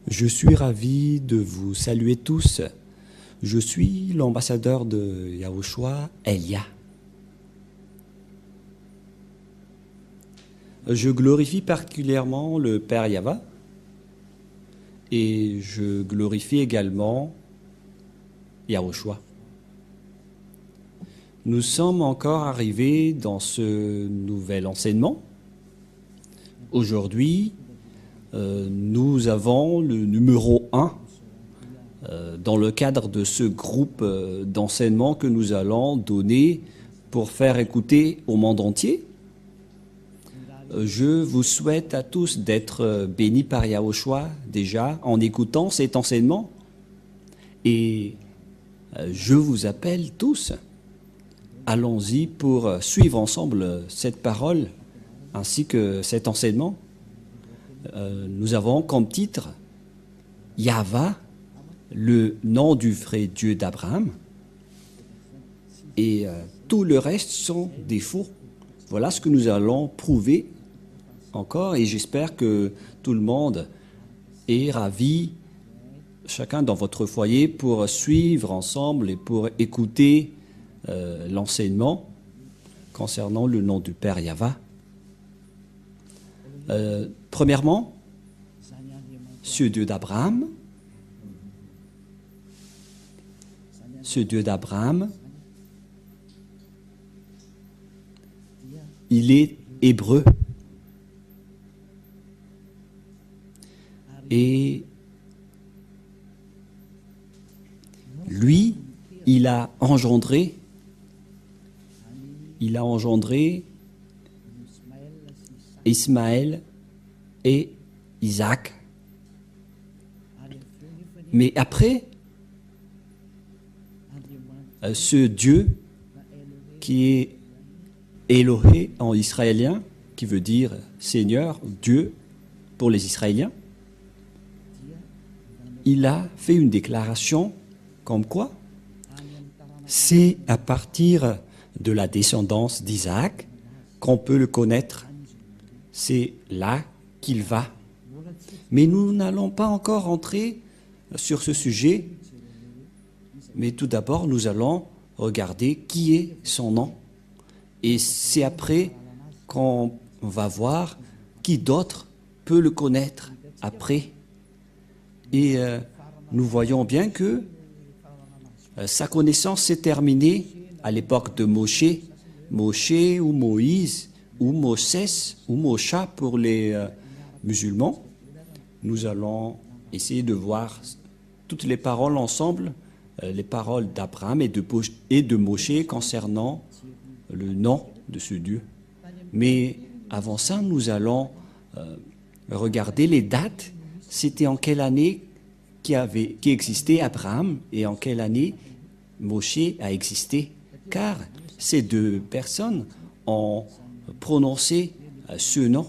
Je suis ravi de vous saluer tous. Je suis l'ambassadeur de Yahushua, Elia. Je glorifie particulièrement le Père Yava et je glorifie également Yahushua. Nous sommes encore arrivés dans ce nouvel enseignement. Aujourd'hui, nous avons le numéro 1 dans le cadre de ce groupe d'enseignement que nous allons donner pour faire écouter au monde entier. Je vous souhaite à tous d'être bénis par Yahushua déjà en écoutant cet enseignement. Et je vous appelle tous, allons-y pour suivre ensemble cette parole ainsi que cet enseignement. Nous avons comme titre Yahva, le nom du vrai Dieu d'Abraham, et tout le reste sont des faux. Voilà ce que nous allons prouver encore, et j'espère que tout le monde est ravi, chacun dans votre foyer, pour suivre ensemble et pour écouter l'enseignement concernant le nom du Père Yahva. Premièrement, ce Dieu d'Abraham, il est hébreu. Et lui, il a engendré Ismaël et Isaac. Mais après, ce Dieu qui est Elohé en israélien, qui veut dire Seigneur, Dieu pour les Israéliens, il a fait une déclaration comme quoi c'est à partir de la descendance d'Isaac qu'on peut le connaître. C'est là qu'il va. Mais nous n'allons pas encore entrer sur ce sujet. Mais tout d'abord, nous allons regarder qui est son nom. Et c'est après qu'on va voir qui d'autre peut le connaître après. Et nous voyons bien que sa connaissance s'est terminée à l'époque de Moshe ou Moïse, ou Moses, ou Mosha pour les musulmans. Nous allons essayer de voir toutes les paroles ensemble, les paroles d'Abraham et de Moshe concernant le nom de ce Dieu. Mais avant ça, nous allons regarder les dates. C'était en quelle année qui existait Abraham et en quelle année Moshe a existé. Car ces deux personnes ont prononcé ce nom.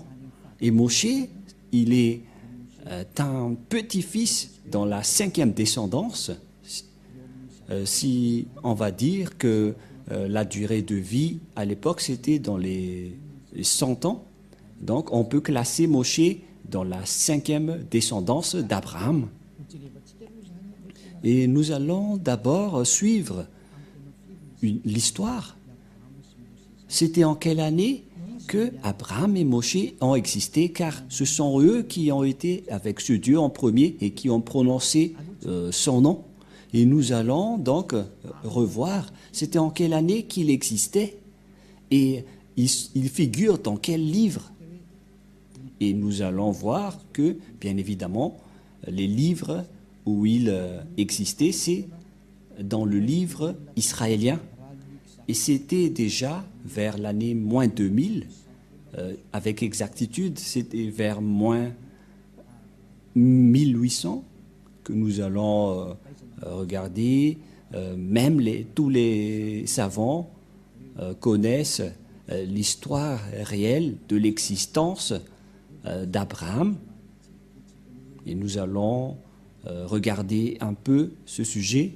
Et Moshe, il est un petit-fils dans la 5e descendance. Si on va dire que la durée de vie à l'époque, c'était dans les 100 ans. Donc, on peut classer Moshe dans la 5e descendance d'Abraham. Et nous allons d'abord suivre l'histoire. C'était en quelle année que Abraham et Moshe ont existé, car ce sont eux qui ont été avec ce Dieu en premier et qui ont prononcé son nom. Et nous allons donc revoir, c'était en quelle année qu'il existait et il figure dans quel livre. Et nous allons voir que, bien évidemment, les livres où il existait, c'est dans le livre israélien. Et c'était déjà vers l'année moins 2000, avec exactitude, c'était vers moins 1800 que nous allons regarder. Même tous les savants connaissent l'histoire réelle de l'existence d'Abraham. Et nous allons regarder un peu ce sujet.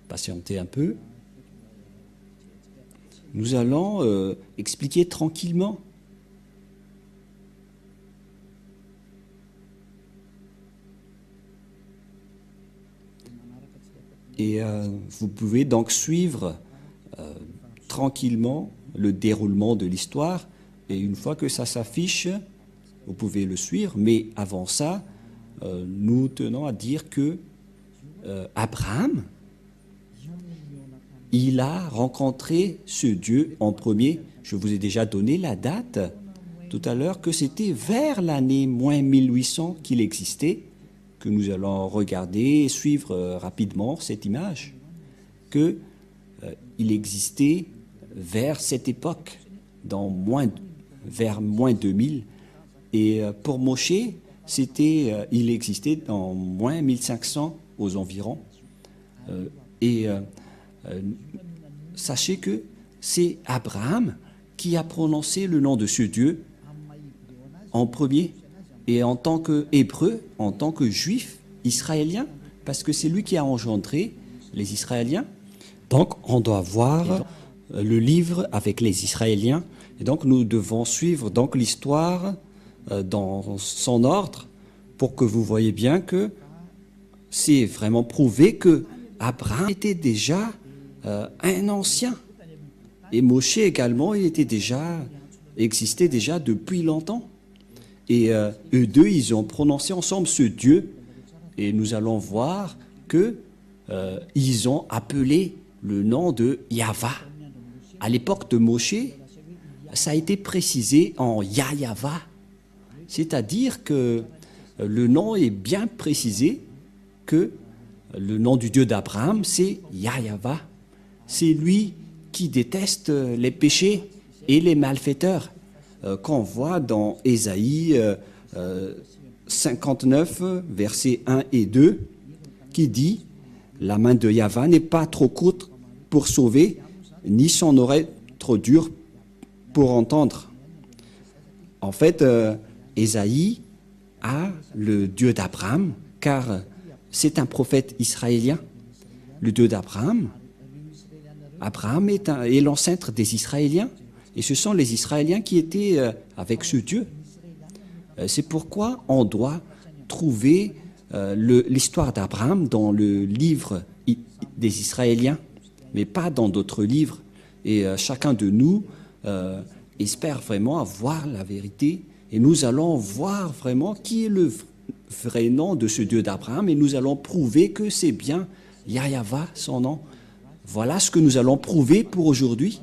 Patientez un peu. Nous allons expliquer tranquillement Et vous pouvez donc suivre tranquillement le déroulement de l'histoire. Et une fois que ça s'affiche, vous pouvez le suivre. Mais avant ça, nous tenons à dire que Abraham, il a rencontré ce Dieu en premier. Je vous ai déjà donné la date tout à l'heure, que c'était vers l'année moins 1800 qu'il existait, que nous allons regarder et suivre rapidement cette image, qu'il existait vers cette époque, vers moins 2000. Et pour Moshe, il existait dans moins 1500 aux environs. Sachez que c'est Abraham qui a prononcé le nom de ce Dieu en premier, et en tant qu'Hébreu, en tant que Juif israélien, parce que c'est lui qui a engendré les Israéliens. Donc on doit voir le livre avec les Israéliens, et donc nous devons suivre donc l'histoire dans son ordre, pour que vous voyez bien que c'est vraiment prouvé que Abraham était déjà un ancien. Et Moshe également, existait déjà depuis longtemps. Et eux deux, ils ont prononcé ensemble ce Dieu. Et nous allons voir que ils ont appelé le nom de Yahva. À l'époque de Moshe, ça a été précisé en Yahva. C'est-à-dire que le nom est bien précisé, que le nom du Dieu d'Abraham, c'est Yahva. C'est lui qui déteste les péchés et les malfaiteurs, qu'on voit dans Ésaïe 59, versets 1 et 2, qui dit « La main de Yahva n'est pas trop courte pour sauver, ni son oreille trop dure pour entendre. » En fait, Ésaïe a le Dieu d'Abraham, car c'est un prophète israélien, le Dieu d'Abraham. Abraham est l'ancêtre des Israéliens, et ce sont les Israéliens qui étaient avec ce Dieu. C'est pourquoi on doit trouver l'histoire d'Abraham dans le livre des Israéliens, mais pas dans d'autres livres. Et chacun de nous espère vraiment avoir la vérité, et nous allons voir vraiment qui est le vrai nom de ce Dieu d'Abraham, et nous allons prouver que c'est bien Yahva, son nom. Voilà ce que nous allons prouver pour aujourd'hui.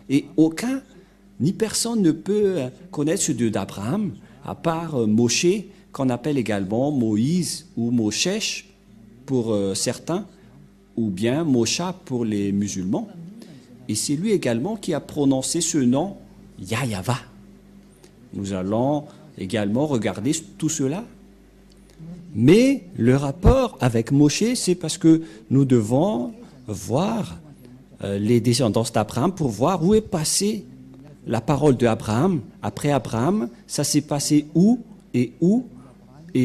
Et ni personne ne peut connaître ce Dieu d'Abraham, à part Moshe, qu'on appelle également Moïse ou Moshesh pour certains, ou bien Mosha pour les musulmans. Et c'est lui également qui a prononcé ce nom, Yahva. Nous allons également regarder tout cela. Mais le rapport avec Moshe, c'est parce que nous devons voir les descendants d'Abraham pour voir où est passée la parole d'Abraham. Après Abraham, ça s'est passé où. Et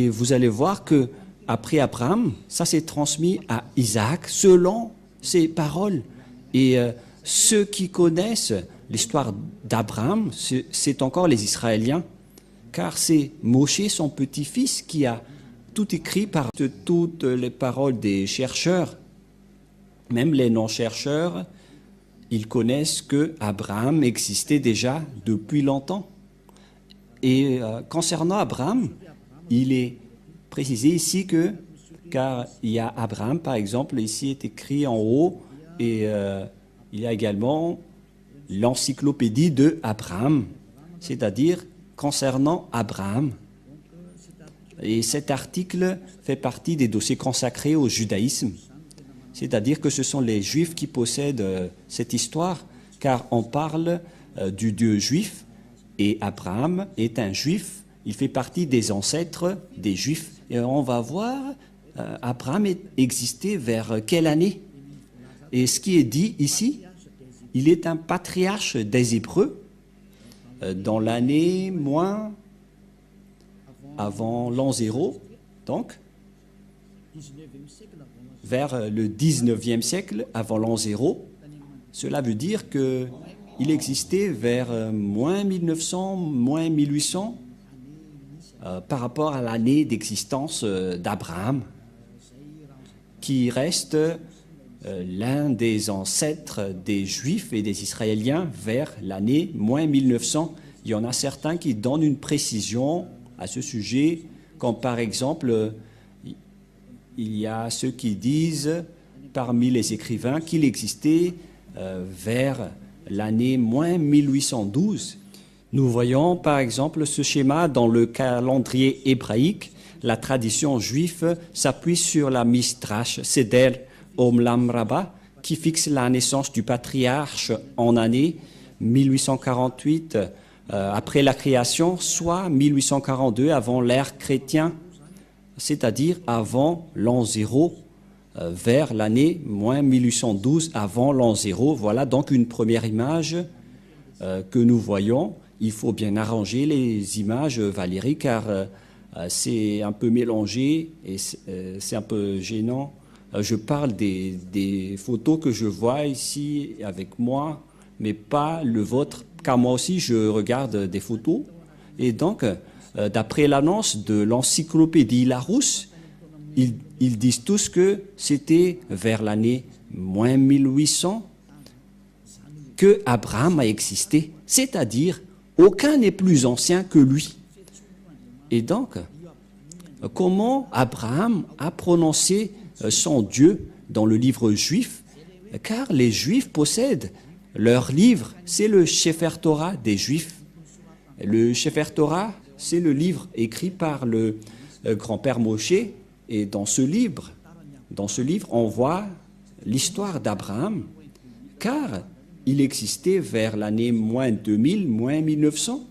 vous allez voir que après Abraham, ça s'est transmis à Isaac selon ses paroles. Et ceux qui connaissent l'histoire d'Abraham, c'est encore les Israéliens, car c'est Moshe, son petit-fils, qui a tout écrit par toutes les paroles des chercheurs. Même les non-chercheurs, ils connaissent que Abraham existait déjà depuis longtemps. Et concernant Abraham, il est précisé ici car il y a Abraham, par exemple, ici est écrit en haut, et il y a également l'encyclopédie de Abraham, c'est-à-dire concernant Abraham. Et cet article fait partie des dossiers consacrés au judaïsme. C'est-à-dire que ce sont les Juifs qui possèdent cette histoire, car on parle du Dieu juif, et Abraham est un Juif, il fait partie des ancêtres des Juifs. Et on va voir, Abraham existait vers quelle année? Et ce qui est dit ici, il est un patriarche des Hébreux, dans l'année moins avant l'an 0, donc, vers le 19e siècle, avant l'an 0. Cela veut dire qu'il existait vers moins 1900, moins 1800, par rapport à l'année d'existence d'Abraham, qui reste l'un des ancêtres des Juifs et des Israéliens vers l'année moins 1900. Il y en a certains qui donnent une précision à ce sujet, comme par exemple, il y a ceux qui disent parmi les écrivains qu'il existait vers l'année moins 1812. Nous voyons par exemple ce schéma dans le calendrier hébraïque. La tradition juive s'appuie sur la Midrash Seder Olam Rabbah qui fixe la naissance du patriarche en année 1848 après la création, soit 1842 avant l'ère chrétienne, c'est-à-dire avant l'an 0, vers l'année moins 1812 avant l'an 0. Voilà donc une première image que nous voyons. Il faut bien arranger les images, Valérie, car c'est un peu mélangé et c'est un peu gênant. Je parle des photos que je vois ici avec moi, mais pas le vôtre, car moi aussi je regarde des photos. Et donc, d'après l'annonce de l'encyclopédie Larousse, ils disent tous que c'était vers l'année moins 1800 que Abraham a existé, c'est-à-dire aucun n'est plus ancien que lui. Et donc, comment Abraham a prononcé son Dieu dans le livre juif? Car les Juifs possèdent leur livre, c'est le Sefer Torah des Juifs. Le Sefer Torah, c'est le livre écrit par le grand-père Moshe. Et dans ce livre, on voit l'histoire d'Abraham, car il existait vers l'année moins 2000, moins 1900,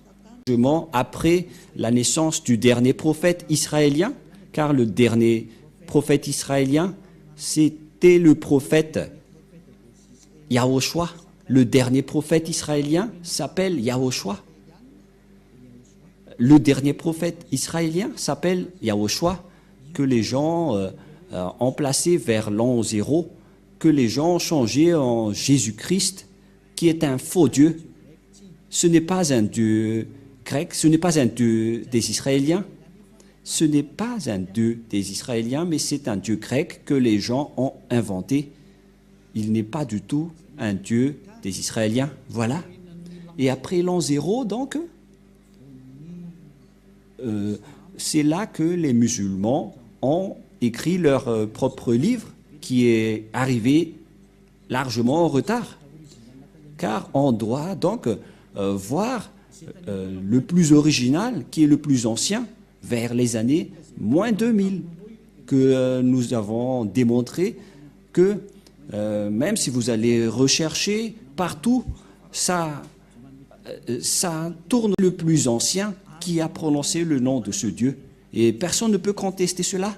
après la naissance du dernier prophète israélien, car le dernier prophète israélien, c'était le prophète Yahoshua. Le dernier prophète israélien s'appelle Yahoshua. Le dernier prophète israélien s'appelle Yahoshua, que les gens ont placé vers l'an 0, que les gens ont changé en Jésus-Christ, qui est un faux Dieu. Ce n'est pas un Dieu grec, ce n'est pas un Dieu des Israéliens. Ce n'est pas un Dieu des Israéliens, mais c'est un Dieu grec que les gens ont inventé. Il n'est pas du tout un Dieu des Israéliens. Voilà. Et après l'an 0, donc, c'est là que les musulmans ont écrit leur propre livre, qui est arrivé largement en retard. Car on doit donc voir le plus original, qui est le plus ancien, vers les années moins 2000, que nous avons démontré que même si vous allez rechercher partout, ça tourne le plus ancien qui a prononcé le nom de ce Dieu. Et personne ne peut contester cela.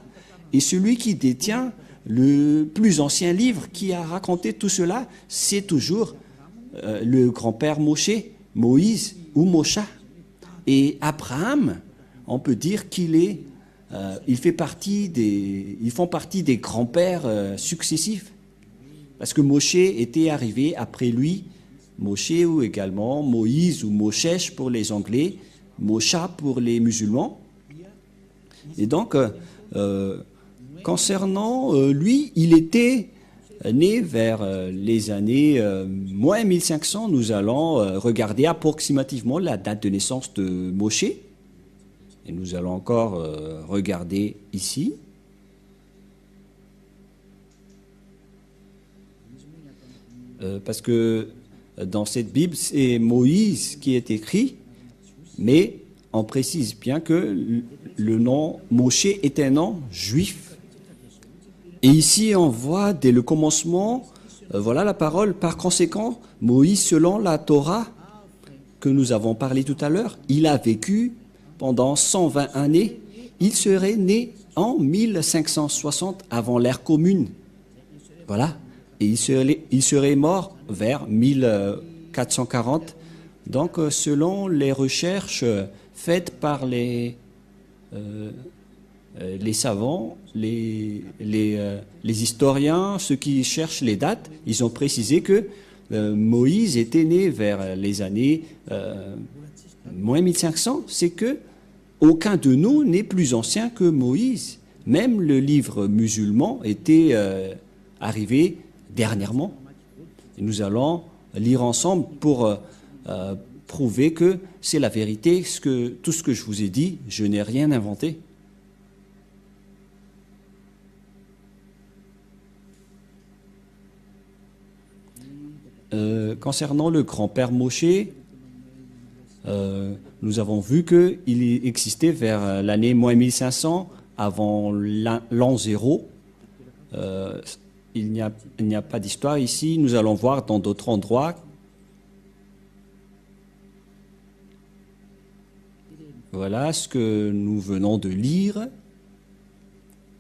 Et celui qui détient le plus ancien livre qui a raconté tout cela, c'est toujours le grand-père Moshe, Moïse ou Mosha. Et Abraham, on peut dire ils font partie des grands-pères successifs. Parce que Moshe était arrivé après lui, Moshe ou également Moïse ou Moshesh pour les Anglais, Mosha pour les musulmans. Et donc, concernant lui, il était né vers les années moins 1500. Nous allons regarder approximativement la date de naissance de Moshe. Et nous allons encore regarder ici. Parce que dans cette Bible, c'est Moïse qui est écrit, mais on précise bien que le nom Moshe est un nom juif. Et ici, on voit dès le commencement, voilà la parole. Par conséquent, Moïse, selon la Torah que nous avons parlé tout à l'heure, il a vécu pendant 120 années. Il serait né en 1560 avant l'ère commune. Voilà. Et il serait mort vers 1440. Donc, selon les recherches faites par les savants, les historiens, ceux qui cherchent les dates, ils ont précisé que Moïse était né vers les années moins 1500. C'est que aucun de nous n'est plus ancien que Moïse. Même le livre musulman était arrivé dernièrement. Et nous allons lire ensemble pour prouver que c'est la vérité, tout ce que je vous ai dit, je n'ai rien inventé. Concernant le grand-père Moshe, nous avons vu qu'il existait vers l'année moins 1500, avant l'an 0. Il n'y a pas d'histoire ici. Nous allons voir dans d'autres endroits. Voilà ce que nous venons de lire.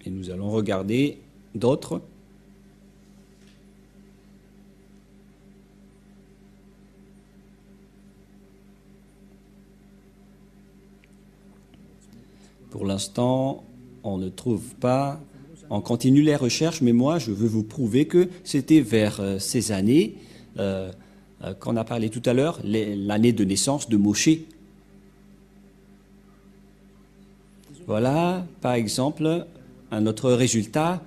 Et nous allons regarder d'autres. Pour l'instant, on ne trouve pas. On continue les recherches, mais moi, je veux vous prouver que c'était vers ces années qu'on a parlé tout à l'heure, l'année de naissance de Moshe. Voilà, par exemple, un autre résultat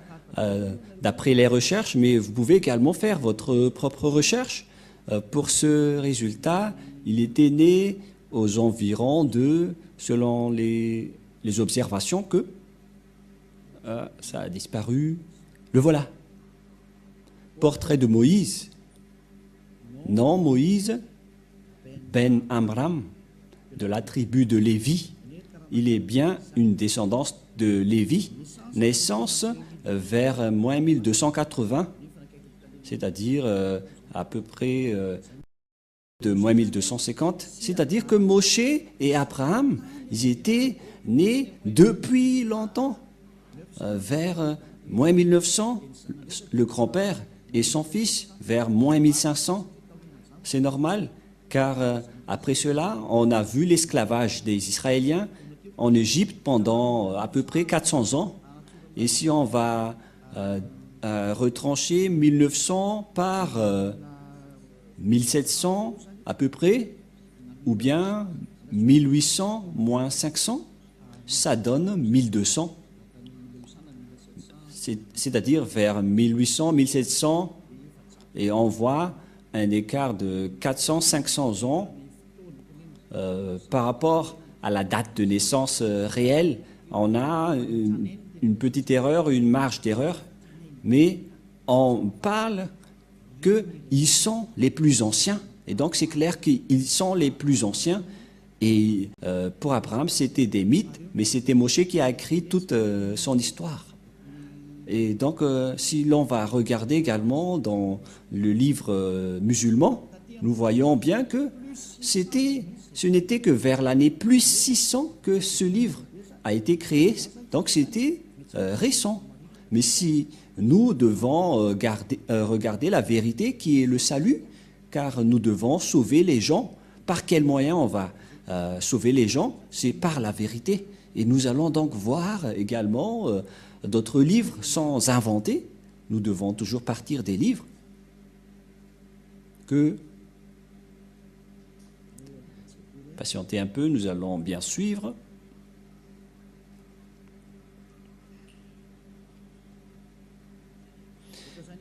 d'après les recherches, mais vous pouvez également faire votre propre recherche. Pour ce résultat, il était né aux environs de, selon les observations, que ça a disparu. Le voilà. Portrait de Moïse. Non, Moïse, Ben Amram, de la tribu de Lévi. Il est bien une descendance de Lévi. Naissance vers moins 1280, c'est-à-dire à peu près de moins 1250. C'est-à-dire que Moshe et Abraham, ils étaient nés depuis longtemps. Vers moins 1900, le grand-père et son fils, vers moins 1500. C'est normal, car après cela, on a vu l'esclavage des Israéliens en Égypte pendant à peu près 400 ans. Et si on va retrancher 1900 par 1700 à peu près, ou bien 1800 moins 500, ça donne 1200. C'est-à-dire vers 1800, 1700, et on voit un écart de 400, 500 ans par rapport à la date de naissance réelle. On a une petite erreur, une marge d'erreur, mais on parle qu'ils sont les plus anciens. Et donc c'est clair qu'ils sont les plus anciens. Et pour Abraham, c'était des mythes, mais c'était Moshe qui a écrit toute son histoire. Et donc, si l'on va regarder également dans le livre musulman, nous voyons bien que ce n'était que vers l'année plus 600 que ce livre a été créé. Donc, c'était récent. Mais si nous devons regarder la vérité qui est le salut, car nous devons sauver les gens. Par quel moyen on va sauver les gens? C'est par la vérité. Et nous allons donc voir également d'autres livres sans inventer. Nous devons toujours partir des livres que... Patientez un peu, nous allons bien suivre.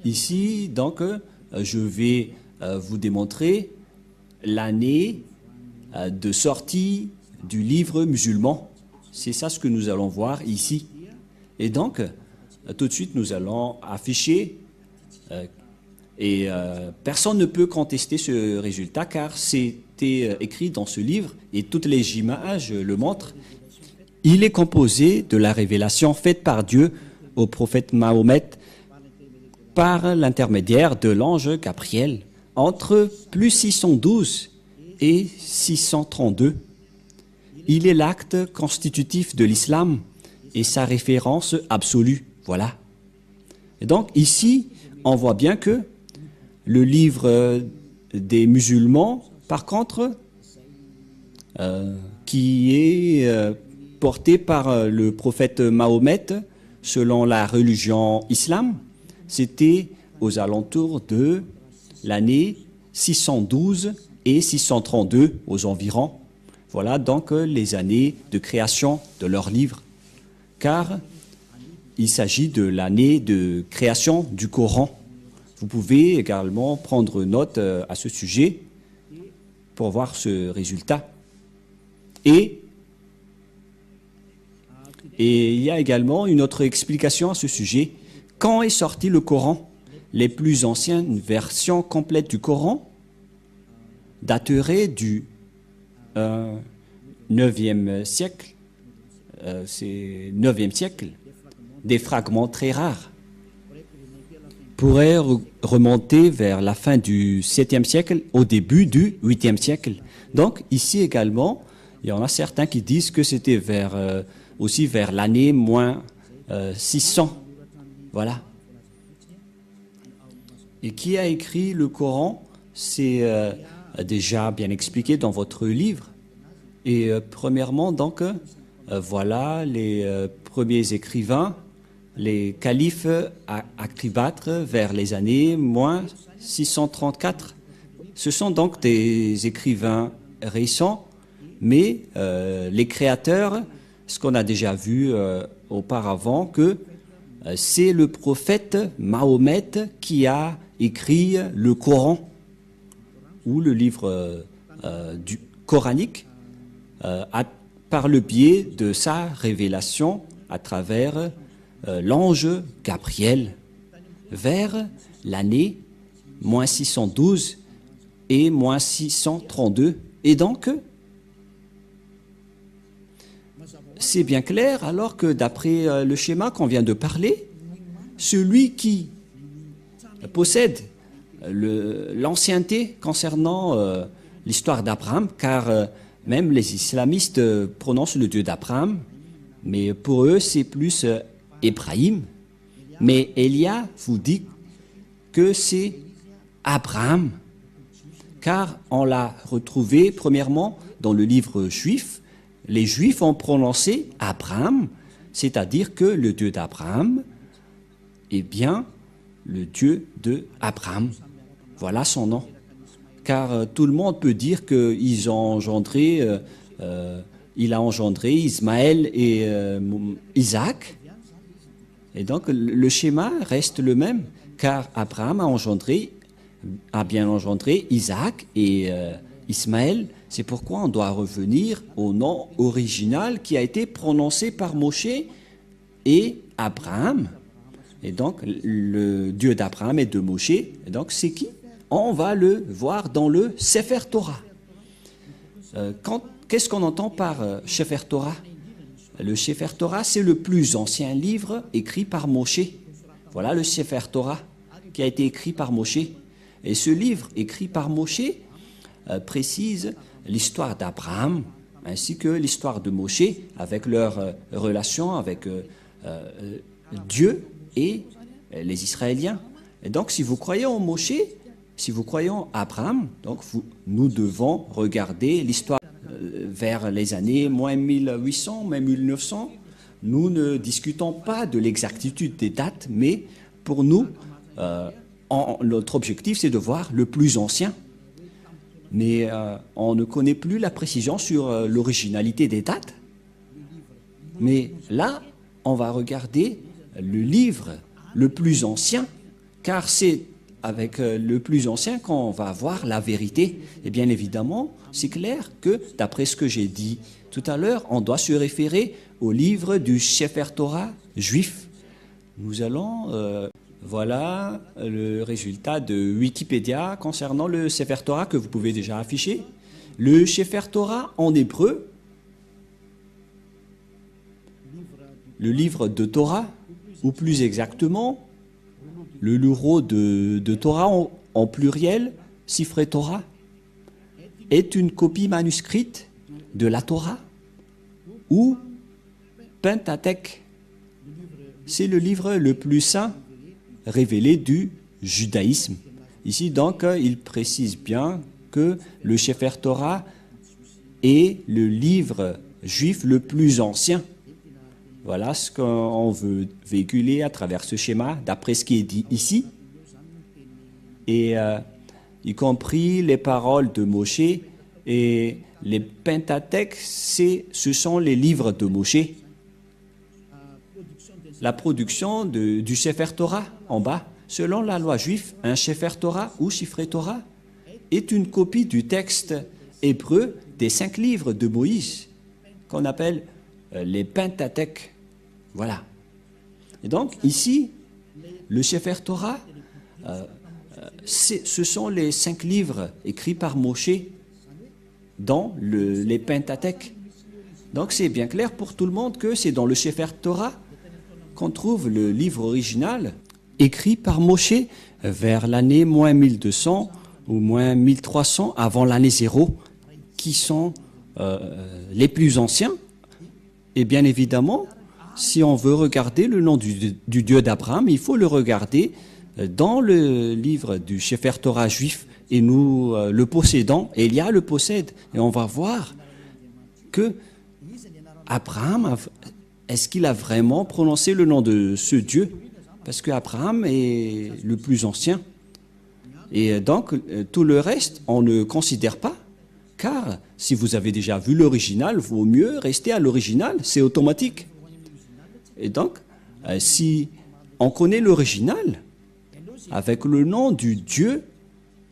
Ici, donc, je vais vous démontrer l'année de sortie du livre musulman. C'est ça ce que nous allons voir ici. Et donc, tout de suite, nous allons afficher, et personne ne peut contester ce résultat, car c'était écrit dans ce livre, et toutes les images le montrent. Il est composé de la révélation faite par Dieu au prophète Mahomet par l'intermédiaire de l'ange Gabriel, entre plus 612 et 632. Il est l'acte constitutif de l'islam et sa référence absolue. Voilà. Et donc ici, on voit bien que le livre des musulmans, par contre, qui est porté par le prophète Mahomet, selon la religion islam, c'était aux alentours de l'année 612 et 632 aux environs. Voilà donc les années de création de leur livre, car il s'agit de l'année de création du Coran. Vous pouvez également prendre note à ce sujet pour voir ce résultat. Et il y a également une autre explication à ce sujet. Quand est sorti le Coran? Les plus anciennes versions complètes du Coran dateraient du 9e siècle. C'est 9e siècle. Des fragments très rares pourraient remonter vers la fin du 7e siècle, au début du 8e siècle. Donc, ici également, il y en a certains qui disent que c'était aussi vers l'année moins 600. Voilà. Et qui a écrit le Coran? C'est déjà bien expliqué dans votre livre. Et premièrement, donc, voilà les premiers écrivains, les califes à Cléopâtre vers les années moins 634. Ce sont donc des écrivains récents, mais les créateurs, ce qu'on a déjà vu auparavant, que c'est le prophète Mahomet qui a écrit le Coran, ou le livre du coranique, par le biais de sa révélation à travers l'ange Gabriel, vers l'année moins 612 et moins 632. Et donc, c'est bien clair, alors que d'après le schéma qu'on vient de parler, celui qui possède l'ancienneté concernant l'histoire d'Abraham, car même les islamistes prononcent le Dieu d'Abraham, mais pour eux c'est plus Ibrahim. Mais Elia vous dit que c'est Abraham, car on l'a retrouvé premièrement dans le livre juif. Les Juifs ont prononcé Abraham, c'est-à-dire que le Dieu d'Abraham est bien le Dieu de Abraham. Voilà son nom. Car tout le monde peut dire qu'il a engendré Ismaël et Isaac. Et donc le schéma reste le même, car Abraham a bien engendré Isaac et Ismaël. C'est pourquoi on doit revenir au nom original qui a été prononcé par Moshe et Abraham. Et donc, le Dieu d'Abraham et de Moshe, et donc c'est qui? On va le voir dans le Sefer Torah. Qu'est-ce qu'on entend par Sefer Torah? Le Sefer Torah, c'est le plus ancien livre écrit par Moshe. Voilà le Sefer Torah qui a été écrit par Moshe. Et ce livre écrit par Moshe précise l'histoire d'Abraham ainsi que l'histoire de Moshe avec leur relation avec Dieu et les Israéliens. Et donc, si vous croyez en Moshe, si vous croyez en Abraham, donc nous devons regarder l'histoire vers les années moins 1800, même 1900. Nous ne discutons pas de l'exactitude des dates, mais pour nous, notre objectif, c'est de voir le plus ancien. Mais on ne connaît plus la précision sur l'originalité des dates. Mais là, on va regarder le livre le plus ancien, car c'est avec le plus ancien qu'on va voir la vérité. Et bien évidemment, c'est clair que, d'après ce que j'ai dit tout à l'heure, on doit se référer au livre du Sefer Torah juif. Nous allons... voilà le résultat de Wikipédia concernant le Sefer Torah que vous pouvez déjà afficher. Le Sefer Torah en hébreu, le livre de Torah, ou plus exactement, le livre de Torah en pluriel, Sifrei Torah, est une copie manuscrite de la Torah ou Pentateuch. C'est le livre le plus saint révélé du judaïsme. Ici, donc, il précise bien que le Sefer Torah est le livre juif le plus ancien. Voilà ce qu'on veut véhiculer à travers ce schéma, d'après ce qui est dit ici. Et y compris les paroles de Moshe et les Pentateuch, ce sont les livres de Moshe. La production du Sefer Torah, en bas, selon la loi juive, un Sefer Torah ou Shifrei Torah est une copie du texte hébreu des 5 livres de Moïse, qu'on appelle les Pentateuch. Voilà. Et donc, ici, le Sefer Torah, ce sont les 5 livres écrits par Moshe dans les Pentateuch. Donc, c'est bien clair pour tout le monde que c'est dans le Sefer Torah qu'on trouve le livre original écrit par Moshe vers l'année moins 1200 ou moins 1300 avant l'année 0, qui sont les plus anciens. Et bien évidemment, si on veut regarder le nom du Dieu d'Abraham, il faut le regarder dans le livre du Sefer Torah juif, et nous le possédons, Elia le possède, et on va voir que Abraham, est-ce qu'il a vraiment prononcé le nom de ce Dieu? Parce qu'Abraham est le plus ancien. Et donc, tout le reste, on ne considère pas, car si vous avez déjà vu l'original, vaut mieux rester à l'original, c'est automatique. Et donc, si on connaît l'original, avec le nom du Dieu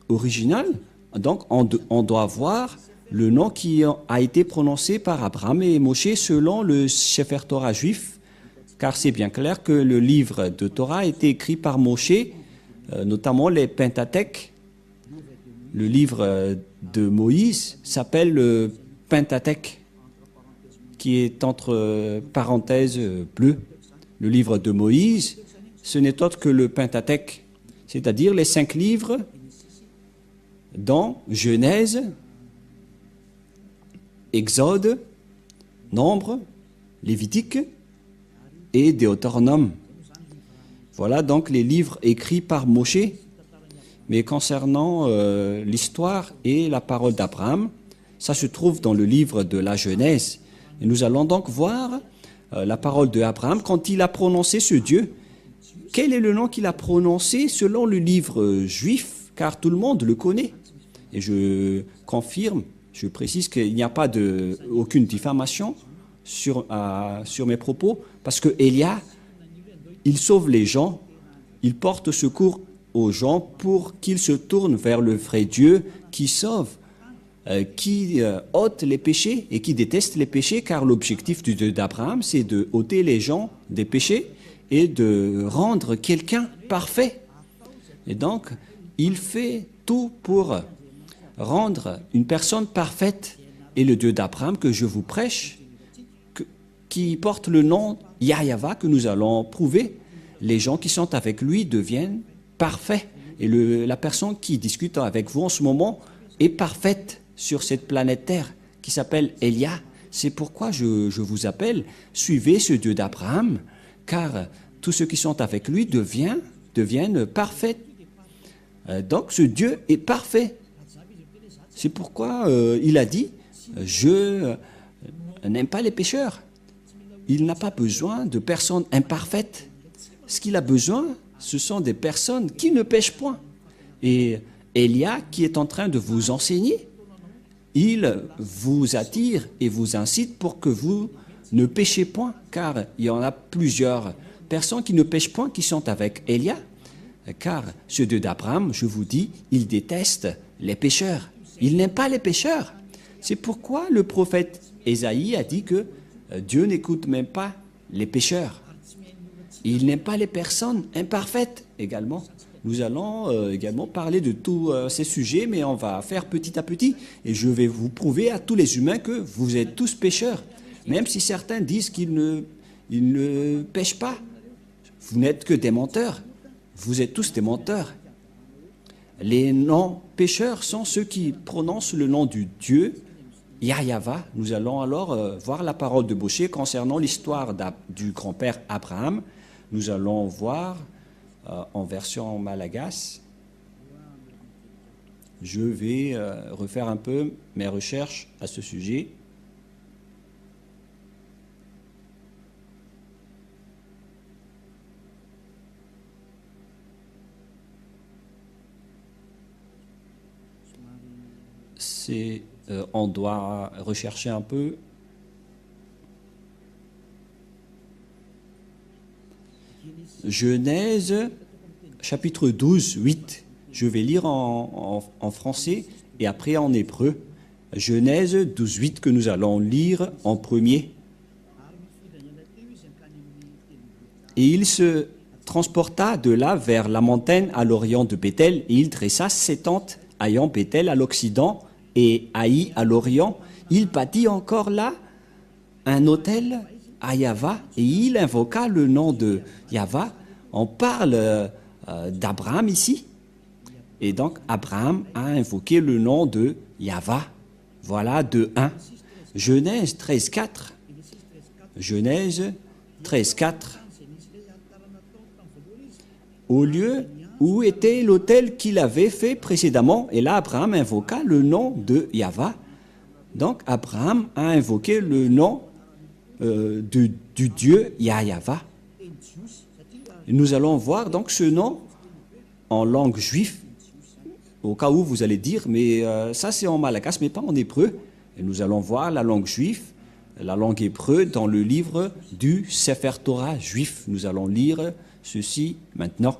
original, donc on doit voir le nom qui a été prononcé par Abraham et Moshe selon le Sefer Torah juif, car c'est bien clair que le livre de Torah a été écrit par Moshe, notamment les Pentateuch. Le livre de Moïse s'appelle le Pentateuch, qui est entre parenthèses bleues. Le livre de Moïse, ce n'est autre que le Pentateuch, c'est-à-dire les 5 livres dans Genèse, Exode, Nombre, Lévitique et Deutéronome. Voilà donc les livres écrits par Moshe. Mais concernant l'histoire et la parole d'Abraham, ça se trouve dans le livre de la Genèse. Et nous allons donc voir la parole d'Abraham quand il a prononcé ce Dieu. Quel est le nom qu'il a prononcé selon le livre juif, car tout le monde le connaît. Et je confirme, je précise qu'il n'y a pas aucune diffamation sur mes propos, parce que Elia, il sauve les gens, il porte secours aux gens pour qu'ils se tournent vers le vrai Dieu qui sauve, qui ôte les péchés et qui déteste les péchés, car l'objectif du Dieu d'Abraham, c'est de ôter les gens des péchés et de rendre quelqu'un parfait. Et donc, il fait tout pour rendre une personne parfaite. Et le Dieu d'Abraham que je vous prêche, qui porte le nom Yahyawa, que nous allons prouver, les gens qui sont avec lui deviennent parfaits. Et la personne qui discute avec vous en ce moment est parfaite sur cette planète Terre, qui s'appelle Elia. C'est pourquoi je vous appelle, suivez ce Dieu d'Abraham, car tous ceux qui sont avec lui deviennent parfaits. Donc ce Dieu est parfait. C'est pourquoi il a dit, je n'aime pas les pécheurs. Il n'a pas besoin de personnes imparfaites. Ce qu'il a besoin, ce sont des personnes qui ne pêchent point. Et Elia, qui est en train de vous enseigner, il vous attire et vous incite pour que vous ne péchez point, car il y en a plusieurs personnes qui ne pêchent point qui sont avec Elia, car ce Dieu d'Abraham, je vous dis, il déteste les pécheurs. Il n'aime pas les pécheurs. C'est pourquoi le prophète Ésaïe a dit que Dieu n'écoute même pas les pécheurs. Il n'aime pas les personnes imparfaites également. Nous allons également parler de tous ces sujets, mais on va faire petit à petit. Et je vais vous prouver à tous les humains que vous êtes tous pécheurs. Même si certains disent qu'ils ne pêchent pas. Vous n'êtes que des menteurs. Vous êtes tous des menteurs. Les non-pécheurs sont ceux qui prononcent le nom du Dieu, Yahyawa. Nous allons alors voir la parole de Moshe concernant l'histoire du grand-père Abraham. Nous allons voir en version malagasy. Je vais refaire un peu mes recherches à ce sujet. On doit rechercher un peu. Genèse chapitre 12, 8. Je vais lire en français et après en hébreu. Genèse 12, 8 que nous allons lire en premier. Et il se transporta de là vers la montagne à l'orient de Béthel, et il dressa ses tentes, ayant Béthel à l'occident et Haï à l'orient. Il bâtit encore là un autel à Yahva, et il invoqua le nom de Yahva. On parle d'Abraham ici, et donc Abraham a invoqué le nom de Yahva. Voilà de 1. Genèse 13, 4. Genèse 13, 4. Au lieu où était l'autel qu'il avait fait précédemment, et là Abraham invoqua le nom de Yahva. Donc Abraham a invoqué le nom du Dieu Yahva. Nous allons voir donc ce nom en langue juive, au cas où vous allez dire, mais ça c'est en malagasy, mais pas en hébreu. Et nous allons voir la langue juive, la langue hébreu dans le livre du Sefer Torah juif. Nous allons lire ceci maintenant.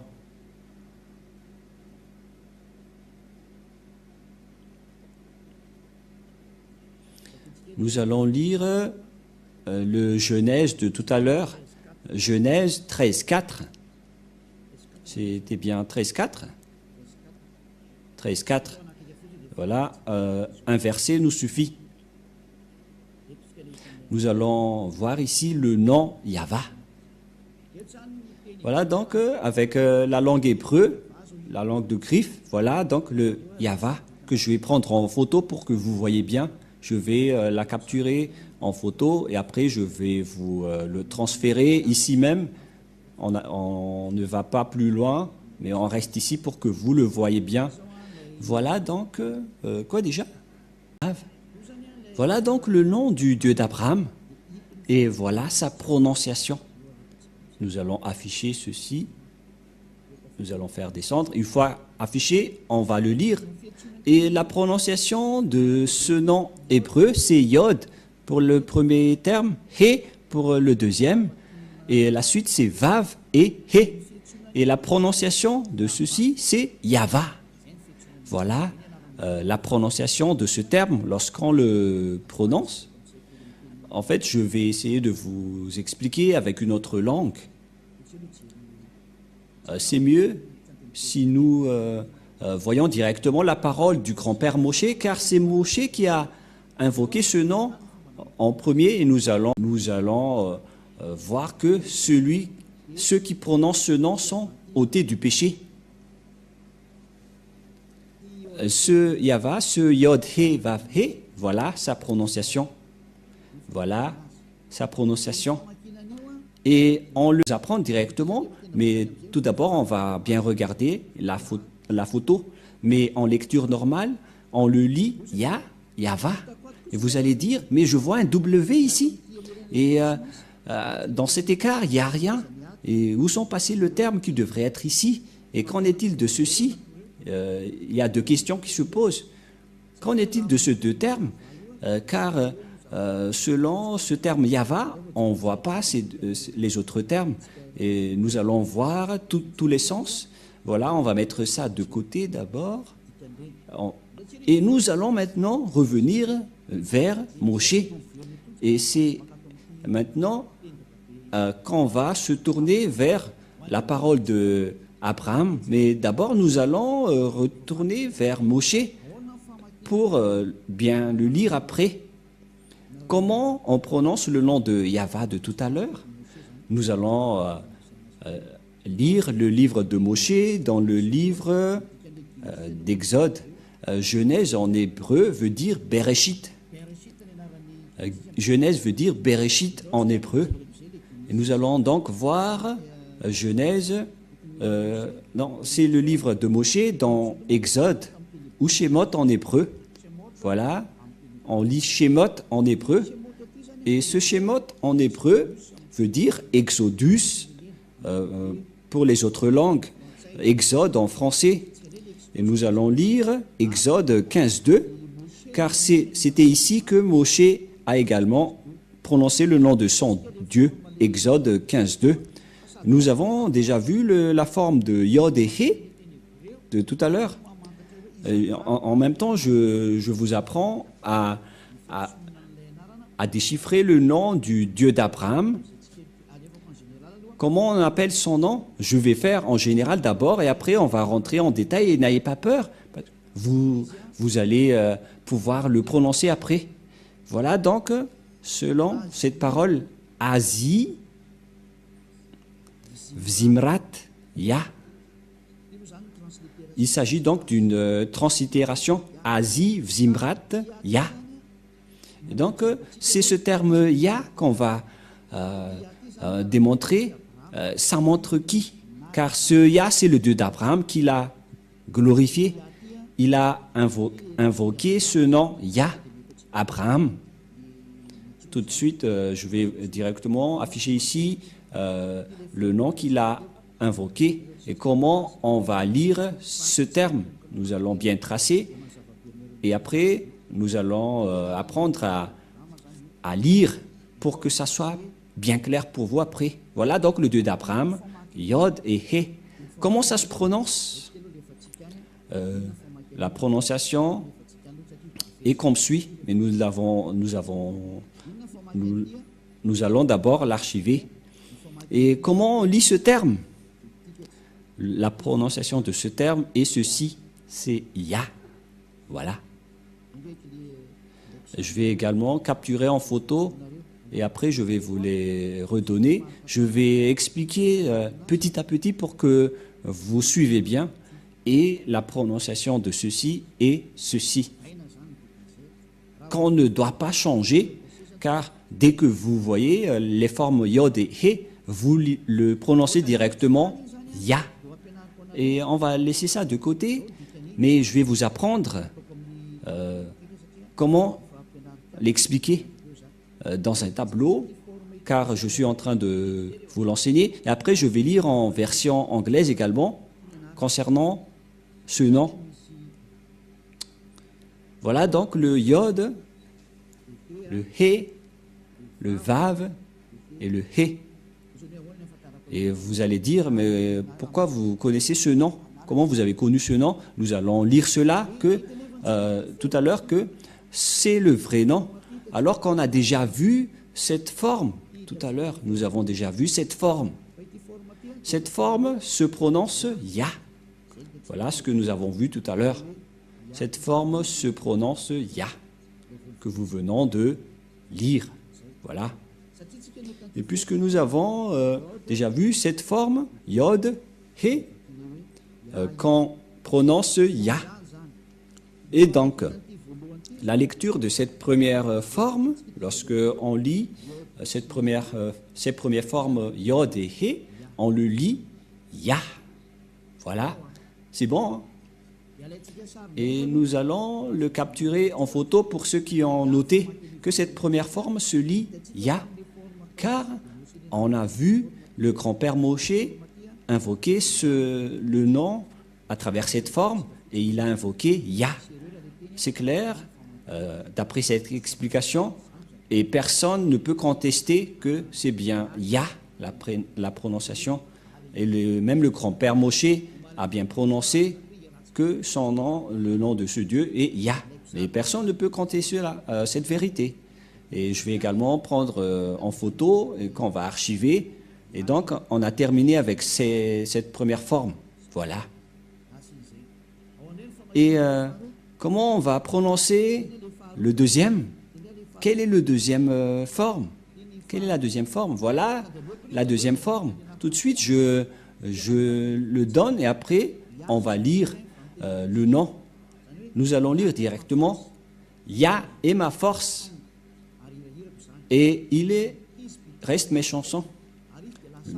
Nous allons lire le Genèse de tout à l'heure, Genèse 13, 4. C'était bien 13, 4 13, 4. Voilà, un verset nous suffit. Nous allons voir ici le nom Yahva. Voilà donc avec la langue hébreu, la langue de griffe, voilà donc le Yahva que je vais prendre en photo pour que vous voyez bien. Je vais la capturer en photo et après je vais vous le transférer ici même. On ne va pas plus loin, mais on reste ici pour que vous le voyez bien. Voilà donc, quoi déjà? Voilà donc le nom du Dieu d'Abraham et voilà sa prononciation. Nous allons afficher ceci. Nous allons faire descendre. Une fois affiché, on va le lire. Et la prononciation de ce nom hébreu, c'est Yod pour le premier terme, He pour le deuxième. Et la suite, c'est Vav et He. Et la prononciation de ceci, c'est Yahva. Voilà la prononciation de ce terme lorsqu'on le prononce. En fait, je vais essayer de vous expliquer avec une autre langue. C'est mieux si nous voyons directement la parole du grand-père Moshe, car c'est Moshe qui a invoqué ce nom en premier, et nous allons voir que ceux qui prononcent ce nom sont ôtés du péché. Ce Yahva, ce Yod He Vav He, voilà sa prononciation. Voilà sa prononciation. Et on le apprend directement, mais tout d'abord, on va bien regarder la photo. Mais en lecture normale, on le lit Yahva. Et vous allez dire, mais je vois un W ici. Et dans cet écart, il n'y a rien. Et où sont passés le terme qui devrait être ici? Et qu'en est-il de ceci? Il y a deux questions qui se posent. Qu'en est-il de ces deux termes? Car selon ce terme Yahva, on ne voit pas les autres termes. Et nous allons voir tous les sens. Voilà, on va mettre ça de côté d'abord. Et nous allons maintenant revenir vers Moshe. Et c'est maintenant qu'on va se tourner vers la parole de Abraham. Mais d'abord, nous allons retourner vers Moshe pour bien le lire après. Comment on prononce le nom de Yahva de tout à l'heure? Nous allons lire le livre de Moshe dans le livre d'Exode. Genèse en hébreu veut dire Bereshit. Genèse veut dire Bereshit en hébreu. Et nous allons donc voir Genèse, non, c'est le livre de Moshe dans Exode, ou Shemot en hébreu. Voilà, on lit Shemot en hébreu. Et ce Shemot en hébreu veut dire Exodus pour les autres langues, Exode en français. Et nous allons lire Exode 15.2, car c'était ici que Moshe a également prononcé le nom de son Dieu, Exode 15.2. Nous avons déjà vu la forme de Yod et He de tout à l'heure. En même temps, je vous apprends à déchiffrer le nom du Dieu d'Abraham. Comment on appelle son nom? Je vais faire en général d'abord et après on va rentrer en détail et n'ayez pas peur. Vous allez pouvoir le prononcer après. Voilà donc, selon cette parole, Azi, Vzimrat, Ya. Il s'agit donc d'une translittération Azi, Vzimrat, Ya. Et donc, c'est ce terme Ya qu'on va démontrer. Ça montre qui? Car ce Ya, c'est le Dieu d'Abraham qui l'a glorifié. Il a invoqué ce nom Ya, Abraham. Tout de suite, je vais directement afficher ici le nom qu'il a invoqué et comment on va lire ce terme. Nous allons bien tracer et après, nous allons apprendre à lire pour que ça soit bien clair pour vous après. Voilà donc le Dieu d'Abraham, Yod et He. Comment ça se prononce? La prononciation est comme suit, mais nous allons d'abord l'archiver. Et comment on lit ce terme? La prononciation de ce terme est ceci, c'est Ya. Voilà. Je vais également capturer en photo et après je vais vous les redonner. Je vais expliquer petit à petit pour que vous suivez bien. Et la prononciation de ceci est ceci. Qu'on ne doit pas changer, car dès que vous voyez les formes Yod et He, vous le prononcez directement Ya. Et on va laisser ça de côté, mais je vais vous apprendre comment l'expliquer dans un tableau, car je suis en train de vous l'enseigner. Et après, je vais lire en version anglaise également, concernant ce nom. Voilà donc le Yod, le He, le Vav et le He. Et vous allez dire, mais pourquoi vous connaissez ce nom? Comment vous avez connu ce nom? Nous allons lire cela tout à l'heure que c'est le vrai nom. Alors qu'on a déjà vu cette forme. Tout à l'heure, nous avons déjà vu cette forme. Cette forme se prononce Ya. Voilà ce que nous avons vu tout à l'heure. Cette forme se prononce Ya, que vous venons de lire. Voilà. Et puisque nous avons déjà vu cette forme, Yod, He, qu'on prononce Ya. Et donc, la lecture de cette première forme, lorsque on lit ces premières formes Yod et He, on le lit Ya. Voilà. C'est bon, hein? Et nous allons le capturer en photo pour ceux qui ont noté que cette première forme se lit Ya, car on a vu le grand-père Moshe invoquer le nom à travers cette forme et il a invoqué Ya. C'est clair, d'après cette explication, et personne ne peut contester que c'est bien Ya, la prononciation. Et même le grand-père Moshe a bien prononcé que son nom, le nom de ce Dieu est Ya. Mais personne ne peut contester cette vérité. Et je vais également prendre en photo et qu'on va archiver. Et donc, on a terminé avec cette première forme. Voilà. Et comment on va prononcer le deuxième? Quelle est le deuxième forme? Quelle est la deuxième forme? Voilà la deuxième forme. Tout de suite, je le donne et après, on va lire le nom. Nous allons lire directement Ya est ma force et reste mes chansons.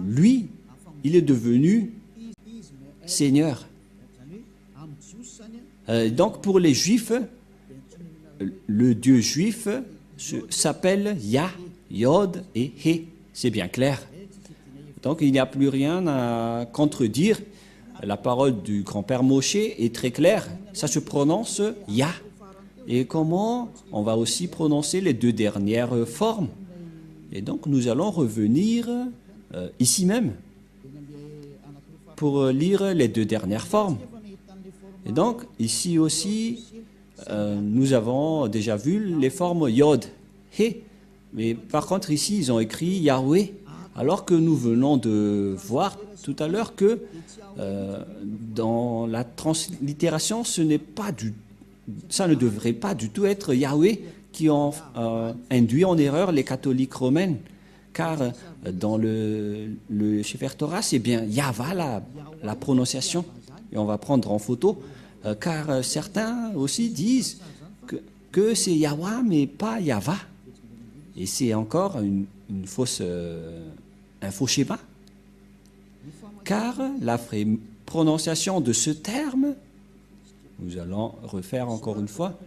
Lui, il est devenu Seigneur. Donc pour les Juifs, le Dieu juif s'appelle Ya, Yod et He. C'est bien clair. Donc il n'y a plus rien à contredire. La parole du grand-père Moshe est très claire. Ça se prononce Ya. Et comment on va aussi prononcer les deux dernières formes. Et donc nous allons revenir ici même. pour lire les deux dernières formes. Et donc, ici aussi, nous avons déjà vu les formes Yod, He. Mais par contre, ici, ils ont écrit Yahweh, alors que nous venons de voir tout à l'heure que dans la translittération, ça ne devrait pas du tout être Yahweh qui ont induit en erreur les catholiques romains. Car dans le Sefer Torah, c'est bien Yahva la prononciation. Et on va prendre en photo, car certains aussi disent que c'est Yahwa, mais pas Yahva. Et c'est encore un faux schéma. Car la vraie prononciation de ce terme, nous allons refaire encore une fois,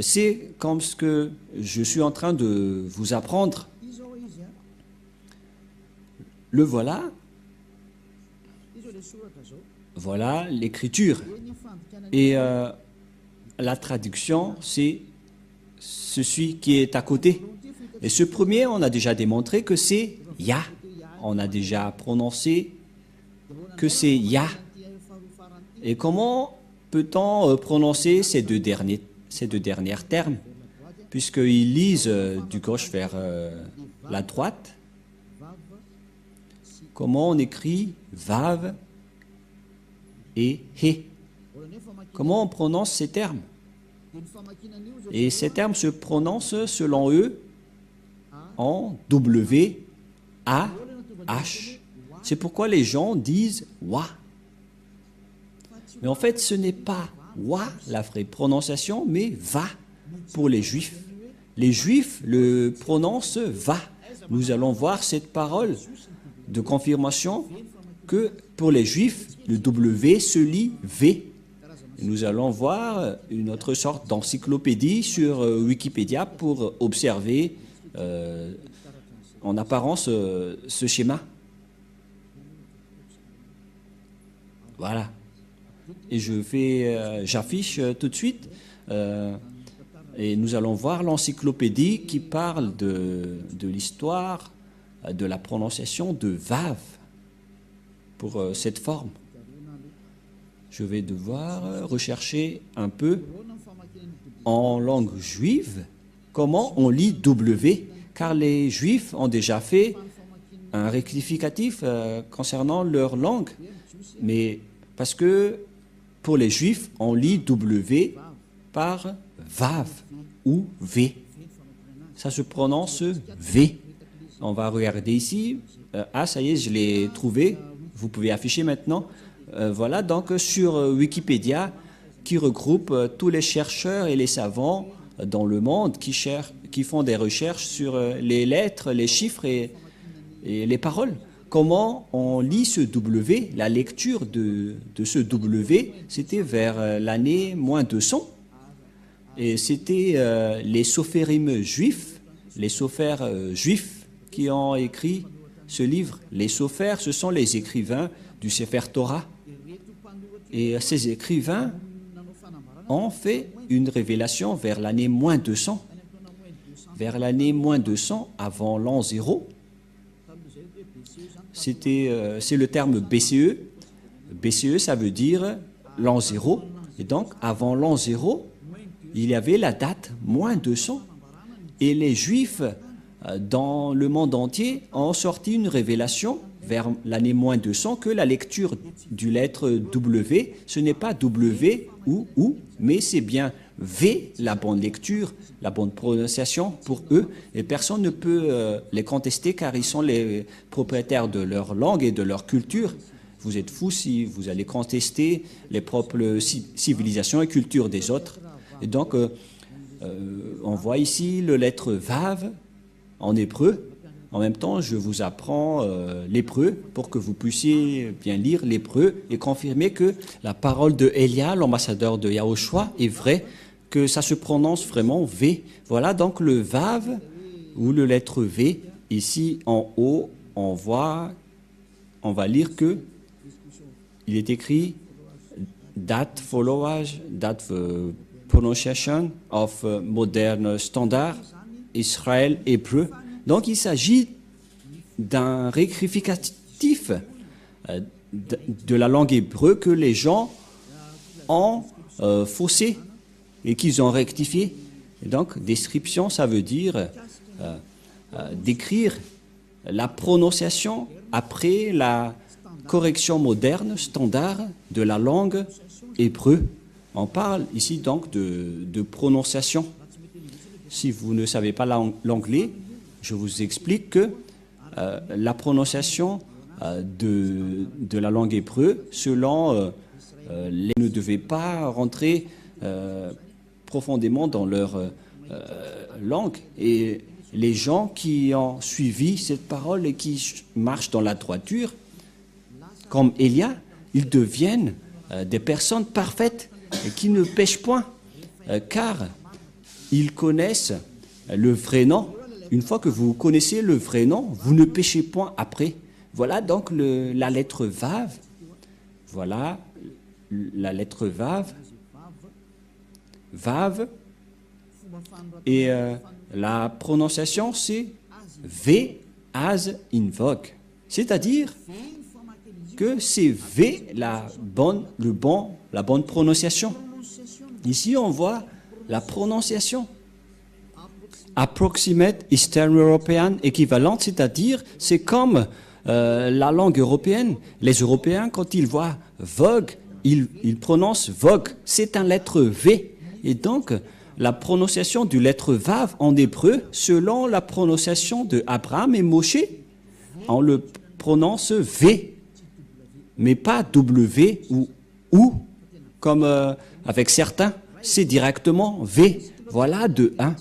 c'est comme ce que je suis en train de vous apprendre. Le voilà. Voilà l'écriture. Et la traduction, c'est celui qui est à côté. Et ce premier, on a déjà démontré que c'est Yah. On a déjà prononcé que c'est Yah. Et comment peut-on prononcer ces deux derniers termes, puisqu'ils lisent du gauche vers la droite? Comment on écrit Vav et He? Comment on prononce ces termes? Et ces termes se prononcent selon eux en W, A, H. C'est pourquoi les gens disent Wa. Mais en fait, ce n'est pas Wa la vraie prononciation, mais Va pour les Juifs. Les Juifs le prononcent Va. Nous allons voir cette parole de confirmation que pour les Juifs, le W se lit V. Et nous allons voir une autre sorte d'encyclopédie sur Wikipédia pour observer en apparence ce schéma. Voilà. Et j'affiche tout de suite et nous allons voir l'encyclopédie qui parle de l'histoire de la prononciation de Vav pour cette forme. Je vais devoir rechercher un peu en langue juive comment on lit W, car les Juifs ont déjà fait un rectificatif concernant leur langue. Mais parce que pour les Juifs, on lit W par Vav ou V. Ça se prononce V. On va regarder ici. Ah, ça y est, je l'ai trouvé. Vous pouvez afficher maintenant. Voilà, donc sur Wikipédia, qui regroupe tous les chercheurs et les savants dans le monde qui font des recherches sur les lettres, les chiffres et les paroles. Comment on lit ce W? La lecture de ce W, c'était vers l'année moins 200. Et c'était les sophérim juifs, les sophères juifs qui ont écrit ce livre. Les sophères, ce sont les écrivains du Sefer Torah. Et ces écrivains ont fait une révélation vers l'année moins 200. Vers l'année moins 200, avant l'an 0. C'est le terme BCE. BCE, ça veut dire l'an 0. Et donc, avant l'an 0, il y avait la date moins 200. Et les Juifs, dans le monde entier, ont sorti une révélation vers l'année moins 200 que la lecture du lettre W, ce n'est pas W ou, mais c'est bien V, la bonne lecture, la bonne prononciation pour eux. Et personne ne peut les contester car ils sont les propriétaires de leur langue et de leur culture. Vous êtes fous si vous allez contester les propres civilisations et cultures des autres. Et donc, on voit ici le lettre Vav en hébreu. En même temps, je vous apprends l'hébreu pour que vous puissiez bien lire l'hébreu et confirmer que la parole de Elia, l'ambassadeur de Yahushua, est vraie, que ça se prononce vraiment V. Voilà donc le Vav ou le lettre V. Ici en haut, on va lire que il est écrit that followage, that pronunciation of modern standard Israel hébreu. Donc il s'agit d'un rectificatif de la langue hébreu que les gens ont faussé et qu'ils ont rectifié. Et donc, description, ça veut dire décrire la prononciation après la correction moderne, standard de la langue hébreu. On parle ici donc de prononciation. Si vous ne savez pas l'anglais, je vous explique que la prononciation de la langue hébreu, selon les ne devaient pas rentrer profondément dans leur langue. Et les gens qui ont suivi cette parole et qui marchent dans la droiture, comme Élia, ils deviennent des personnes parfaites et qui ne pêchent point, car ils connaissent le vrai nom. Une fois que vous connaissez le vrai nom, vous ne péchez point après. Voilà donc la lettre Vav. Voilà la lettre Vav. Vav. Et la prononciation, c'est V as invoque. C'est-à-dire que c'est V la bonne prononciation. Ici, on voit la prononciation. Approximate Eastern European équivalente, c'est-à-dire c'est comme la langue européenne. Les Européens, quand ils voient Vogue, ils prononcent Vogue. C'est une lettre V. Et donc, la prononciation du lettre Vav en hébreu, selon la prononciation de Abraham et Moshe, on le prononce V, mais pas W ou comme avec certains, c'est directement V. Voilà de 1.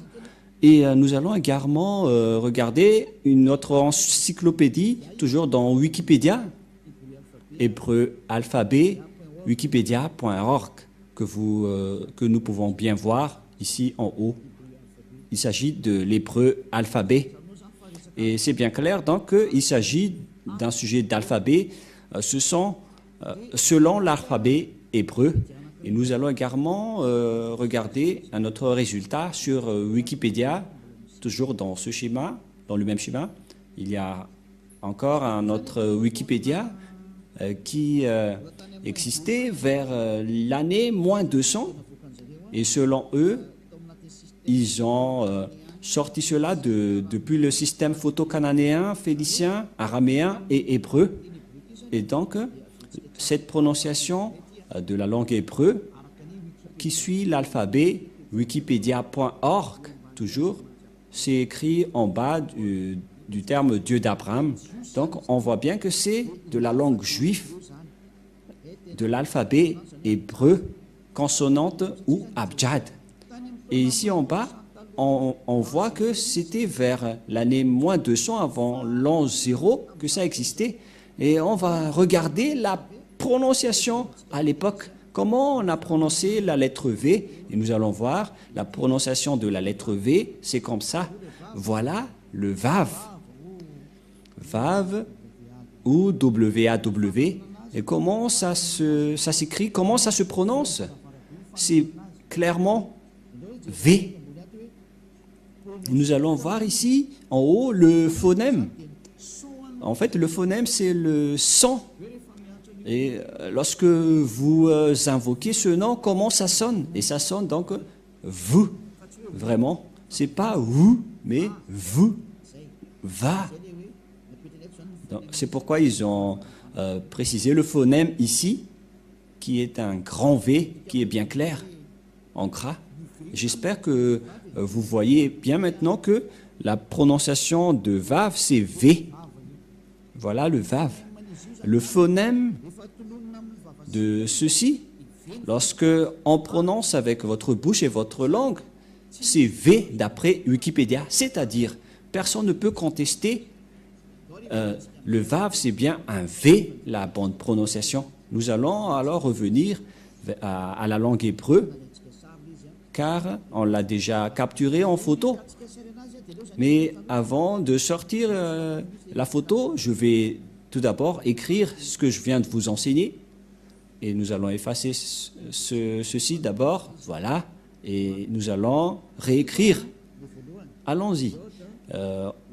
Et nous allons également regarder une autre encyclopédie, toujours dans Wikipédia, hébreu alphabet, wikipedia.org, que nous pouvons bien voir ici en haut. Il s'agit de l'hébreu alphabet. Et c'est bien clair, donc, qu'il s'agit d'un sujet d'alphabet. Ce sont selon l'alphabet hébreu. Et nous allons également regarder un autre résultat sur Wikipédia, toujours dans ce schéma, dans le même schéma. Il y a encore un autre Wikipédia qui existait vers l'année moins 200. Et selon eux, ils ont sorti cela depuis le système photo-cananéen, phénicien, araméen et hébreu. Et donc, cette prononciation de la langue hébreu qui suit l'alphabet wikipedia.org, toujours, c'est écrit en bas du terme Dieu d'Abraham. Donc, on voit bien que c'est de la langue juive, de l'alphabet hébreu, consonante ou abjad. Et ici en bas, on voit que c'était vers l'année moins 200 avant l'an 0 que ça existait. Et on va regarder la prononciation à l'époque, comment on a prononcé la lettre V, et nous allons voir la prononciation de la lettre V, c'est comme ça. Voilà le Vav. Vav ou W-A-W. Et comment ça s'écrit, comment ça se prononce? C'est clairement V. Nous allons voir ici en haut le phonème. En fait, le phonème, c'est le son. Et lorsque vous invoquez ce nom, comment ça sonne? Et ça sonne donc vous. Vraiment, c'est pas vous, mais vous. Va. C'est pourquoi ils ont précisé le phonème ici, qui est un grand V, qui est bien clair, en gras. J'espère que vous voyez bien maintenant que la prononciation de Vav, c'est V. Voilà le Vav. Le phonème de ceci, lorsque on prononce avec votre bouche et votre langue, c'est V d'après Wikipédia. C'est-à-dire, personne ne peut contester le Vav, c'est bien un V, la bonne prononciation. Nous allons alors revenir à la langue hébreu, car on l'a déjà capturé en photo. Mais avant de sortir la photo, je vais tout d'abord écrire ce que je viens de vous enseigner. Et nous allons effacer ceci d'abord, voilà. Et nous allons réécrire. Allons-y.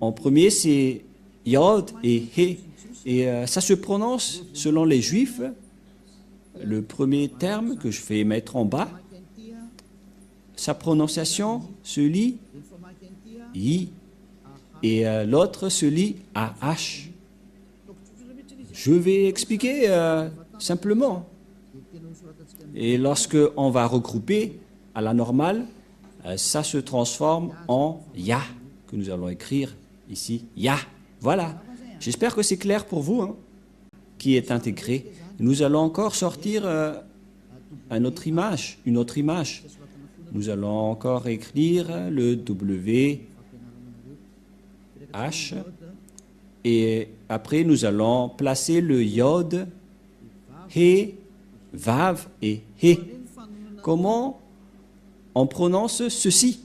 En premier, c'est Yod et He. Et ça se prononce, selon les Juifs, le premier terme que je vais mettre en bas, sa prononciation se lit I, et l'autre se lit AH. Je vais expliquer simplement. Et lorsque on va regrouper à la normale, ça se transforme en Ya, que nous allons écrire ici, Ya. Voilà. J'espère que c'est clair pour vous, hein, qui est intégré. Nous allons encore sortir une autre image. Nous allons encore écrire le W, H, et après nous allons placer le Yod, He, Vav et He. Comment on prononce ceci?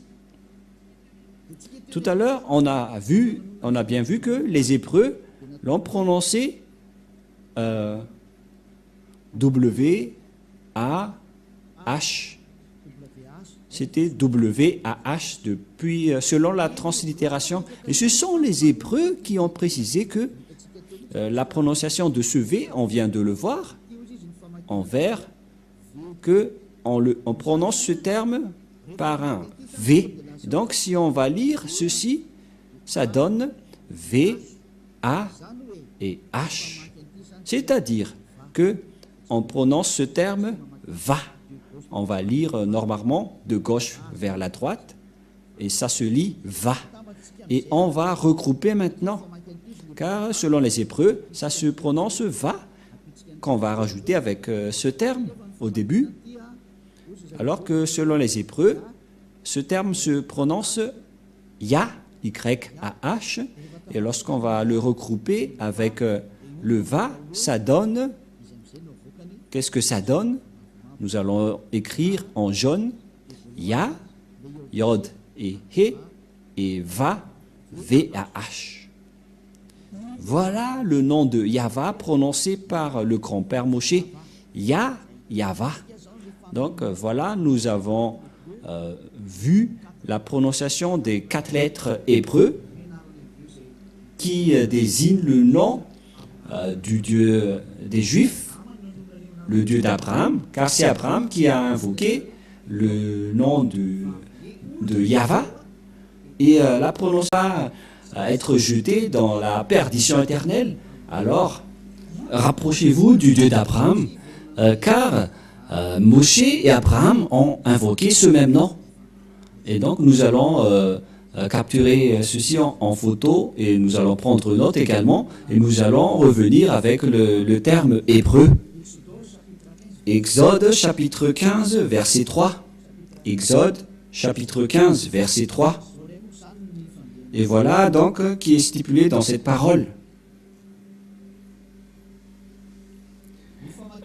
Tout à l'heure, on a bien vu que les Hébreux l'ont prononcé W, A, H. C'était W-A-H depuis, selon la translittération. Et ce sont les Hébreux qui ont précisé que la prononciation de ce V, on vient de le voir, en vers, qu'on prononce ce terme par un V. Donc, si on va lire ceci, ça donne V, A et H. C'est-à-dire que on prononce ce terme va. On va lire normalement de gauche vers la droite et ça se lit va. Et on va regrouper maintenant, car selon les Hébreux, ça se prononce va, qu'on va rajouter avec ce terme au début, alors que selon les Hébreux, ce terme se prononce ya, Y-A-H, et lorsqu'on va le regrouper avec le va, ça donne, qu'est-ce que ça donne? Nous allons écrire en jaune Ya, Yod et He, et Va, V-A-H. Voilà le nom de Yahva prononcé par le grand-père Moshe, Ya, Yahva. Donc voilà, nous avons vu la prononciation des 4 lettres hébreux qui désignent le nom du Dieu des Juifs, le Dieu d'Abraham, car c'est Abraham qui a invoqué le nom de Yahva, et la prononciation va être jetée dans la perdition éternelle. Alors, rapprochez-vous du Dieu d'Abraham, car Moshe et Abraham ont invoqué ce même nom. Et donc, nous allons capturer ceci en photo, et nous allons prendre note également, et nous allons revenir avec le terme hébreu. Exode chapitre 15, verset 3. Exode chapitre 15, verset 3. Et voilà donc qui est stipulé dans cette parole.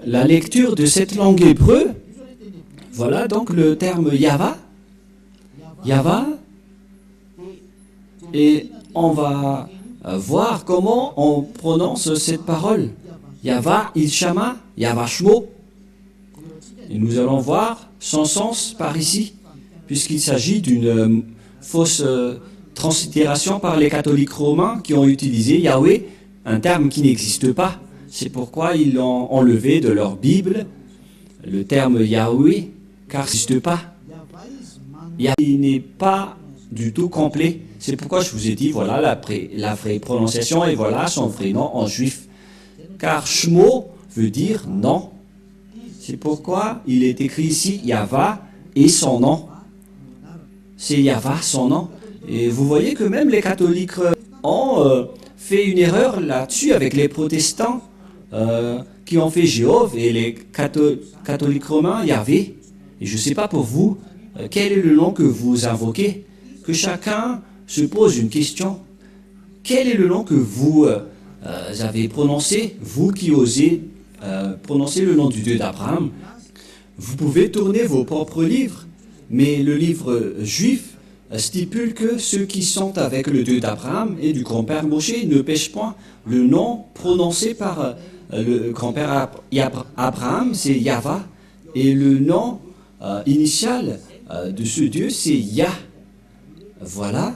La lecture de cette langue hébreu, voilà donc le terme Yahva. Yahva, et on va voir comment on prononce cette parole. Yahva Ilshama, Yahva Shmo. Et nous allons voir son sens par ici, puisqu'il s'agit d'une fausse translittération par les catholiques romains qui ont utilisé Yahweh, un terme qui n'existe pas. C'est pourquoi ils ont enlevé de leur Bible le terme Yahweh, car il n'existe pas. Yahweh n'est pas du tout complet. C'est pourquoi je vous ai dit, voilà la vraie prononciation et voilà son vrai nom en juif. Car Shmo veut dire non. C'est pourquoi il est écrit ici Yahva et son nom. C'est Yahva, son nom. Et vous voyez que même les catholiques ont fait une erreur là-dessus avec les protestants qui ont fait Jéhovah et les catholiques romains Yahvé. Et je ne sais pas pour vous, quel est le nom que vous invoquez? Que chacun se pose une question. Quel est le nom que vous avez prononcé, vous qui osez prononcer le nom du Dieu d'Abraham? Vous pouvez tourner vos propres livres, mais le livre juif stipule que ceux qui sont avec le Dieu d'Abraham et du grand-père Moshe ne pêchent point. Le nom prononcé par le grand-père Abraham, c'est Yahva, et le nom initial de ce Dieu, c'est Yah. Voilà,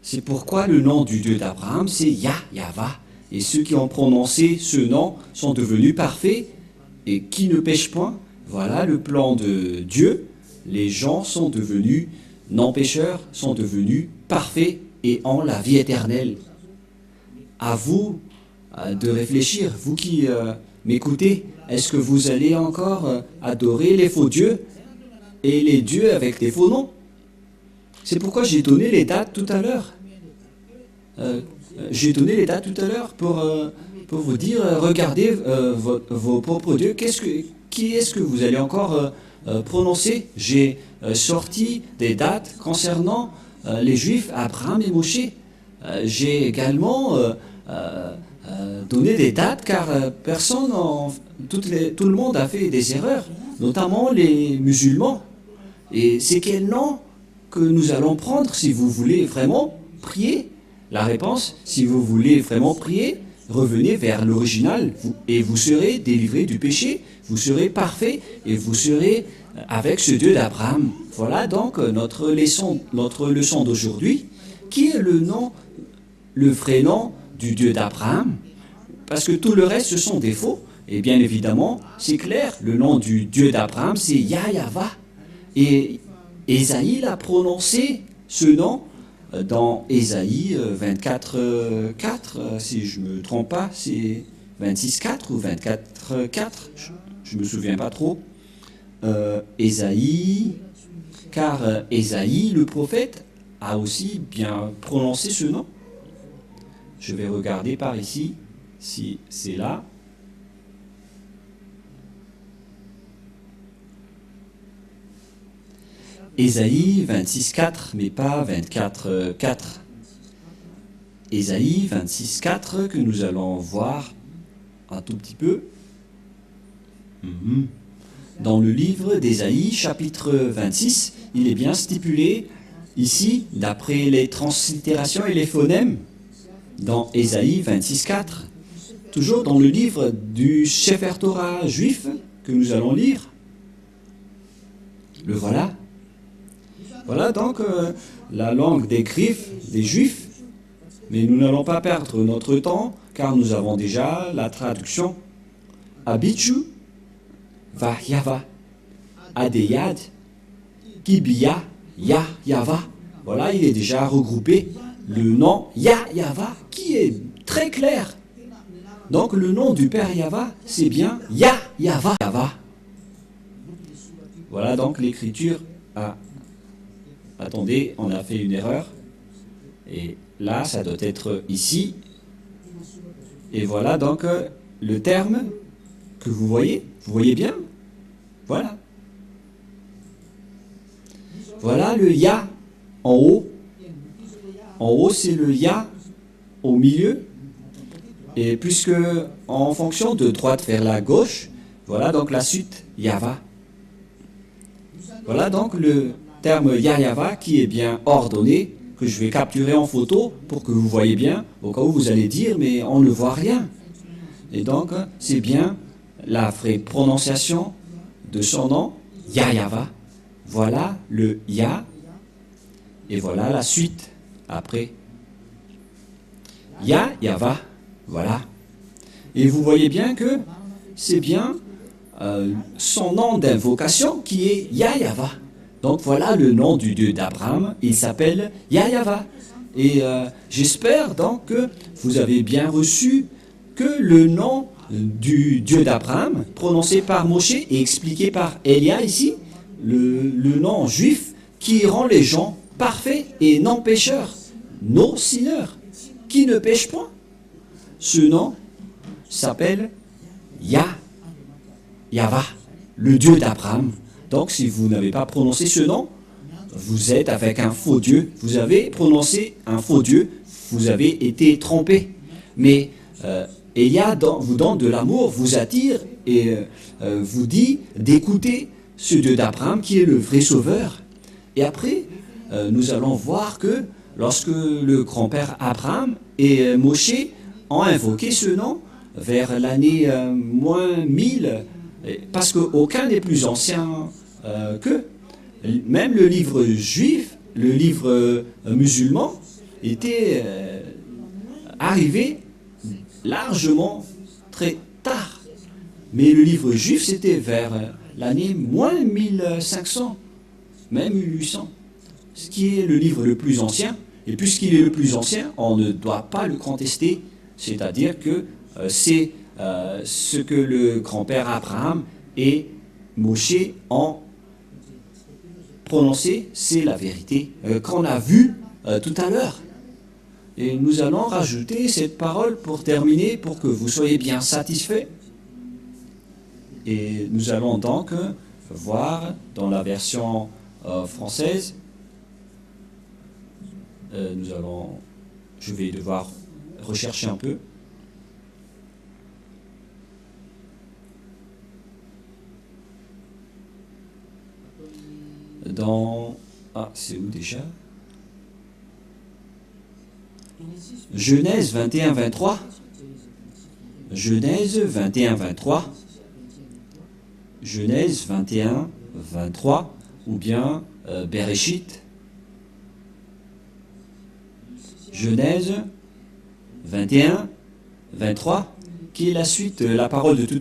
c'est pourquoi le nom du Dieu d'Abraham, c'est Yah, Yahva. et ceux qui ont prononcé ce nom sont devenus parfaits et qui ne pêchent point. Voilà le plan de Dieu. Les gens sont devenus non-pécheurs, sont devenus parfaits et ont la vie éternelle. À vous de réfléchir, vous qui m'écoutez, est-ce que vous allez encore adorer les faux dieux et les dieux avec des faux noms? C'est pourquoi j'ai donné les dates tout à l'heure. J'ai donné les dates tout à l'heure pour vous dire, regardez vos propres dieux. Qui est-ce que vous allez encore prononcer? J'ai sorti des dates concernant les Juifs, Abraham et Moshe. J'ai également donné des dates car tout le monde a fait des erreurs, notamment les musulmans. Et c'est quel nom que nous allons prendre si vous voulez vraiment prier? La réponse, si vous voulez vraiment prier, revenez vers l'original et vous serez délivré du péché, vous serez parfait et vous serez avec ce Dieu d'Abraham. Voilà donc notre leçon d'aujourd'hui. Qui est le vrai nom du Dieu d'Abraham? Parce que tout le reste, ce sont des faux. Et bien évidemment, c'est clair, le nom du Dieu d'Abraham, c'est Yahva. Et Ésaïe a prononcé ce nom dans Ésaïe 24, 4, si je ne me trompe pas, c'est 26, 4 ou 24, 4, je ne me souviens pas trop. Ésaïe, car Ésaïe, le prophète, a aussi bien prononcé ce nom. Je vais regarder par ici, si c'est là. Ésaïe 26, 4, mais pas 24, 4. Ésaïe 26, 4, que nous allons voir un tout petit peu. Dans le livre d'Ésaïe, chapitre 26, il est bien stipulé ici, d'après les translittérations et les phonèmes, dans Ésaïe 26, 4, toujours dans le livre du Sefer Torah juif que nous allons lire. Le voilà. Voilà donc la langue des griffes des Juifs, mais nous n'allons pas perdre notre temps, car nous avons déjà la traduction. Abichu, Vahyava, Adeyad, Kibiya, Yahva. Voilà, il est déjà regroupé. Le nom Yahva, qui est très clair. Donc le nom du Père Yahva, c'est bien Yahva. Voilà donc l'écriture a... Attendez, on a fait une erreur. Et là, ça doit être ici. Et voilà donc le terme que vous voyez. Vous voyez bien? Voilà. Voilà le Ya en haut. En haut, c'est le Ya au milieu. Et puisque en fonction de droite vers la gauche, voilà donc la suite Yahva. Voilà donc le terme Yahva qui est bien ordonné, que je vais capturer en photo pour que vous voyez bien, au cas où vous allez dire, mais on ne voit rien. Et donc, c'est bien la vraie prononciation de son nom, Yahva. Voilà le Ya, et voilà la suite après. Yahva, voilà. Et vous voyez bien que c'est bien son nom d'invocation qui est Yahva. Donc voilà le nom du Dieu d'Abraham, il s'appelle Yahva. Et j'espère donc que vous avez bien reçu que le nom du Dieu d'Abraham, prononcé par Moshe et expliqué par Elia ici, le nom juif qui rend les gens parfaits et non pécheurs, no sinner, qui ne pêchent point. Ce nom s'appelle Yahva, le Dieu d'Abraham. Donc, si vous n'avez pas prononcé ce nom, vous êtes avec un faux Dieu. Vous avez prononcé un faux Dieu. Vous avez été trompé. Mais Elia vous donne de l'amour, vous attire et vous dit d'écouter ce Dieu d'Abraham qui est le vrai sauveur. Et après, nous allons voir que lorsque le grand-père Abraham et Moshe ont invoqué ce nom vers l'année moins 1000, parce qu'aucun n'est plus ancien qu'eux. Même le livre juif, le livre musulman, était arrivé largement très tard. Mais le livre juif, c'était vers l'année moins 1500, même 1800, ce qui est le livre le plus ancien. Et puisqu'il est le plus ancien, on ne doit pas le contester, c'est-à-dire que c'est ce que le grand-père Abraham et Moshe ont prononcé, c'est la vérité qu'on a vue tout à l'heure. Et nous allons rajouter cette parole pour terminer, pour que vous soyez bien satisfaits. Et nous allons donc voir dans la version française, je vais devoir rechercher un peu. C'est où déjà? Genèse 21, 23. Genèse 21, 23. Genèse 21, 23. Ou bien Bereshit. Genèse 21, 23. Qui est la suite, la parole de tout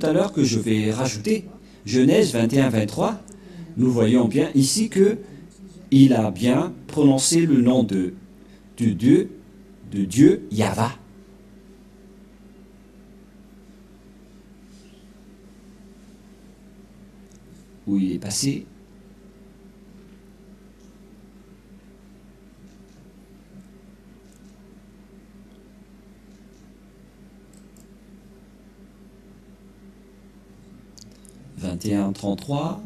à l'heure que je vais rajouter. Genèse 21, 23. Nous voyons bien ici que il a bien prononcé le nom de Dieu, Yahva. Où il est passé. « 21-33 »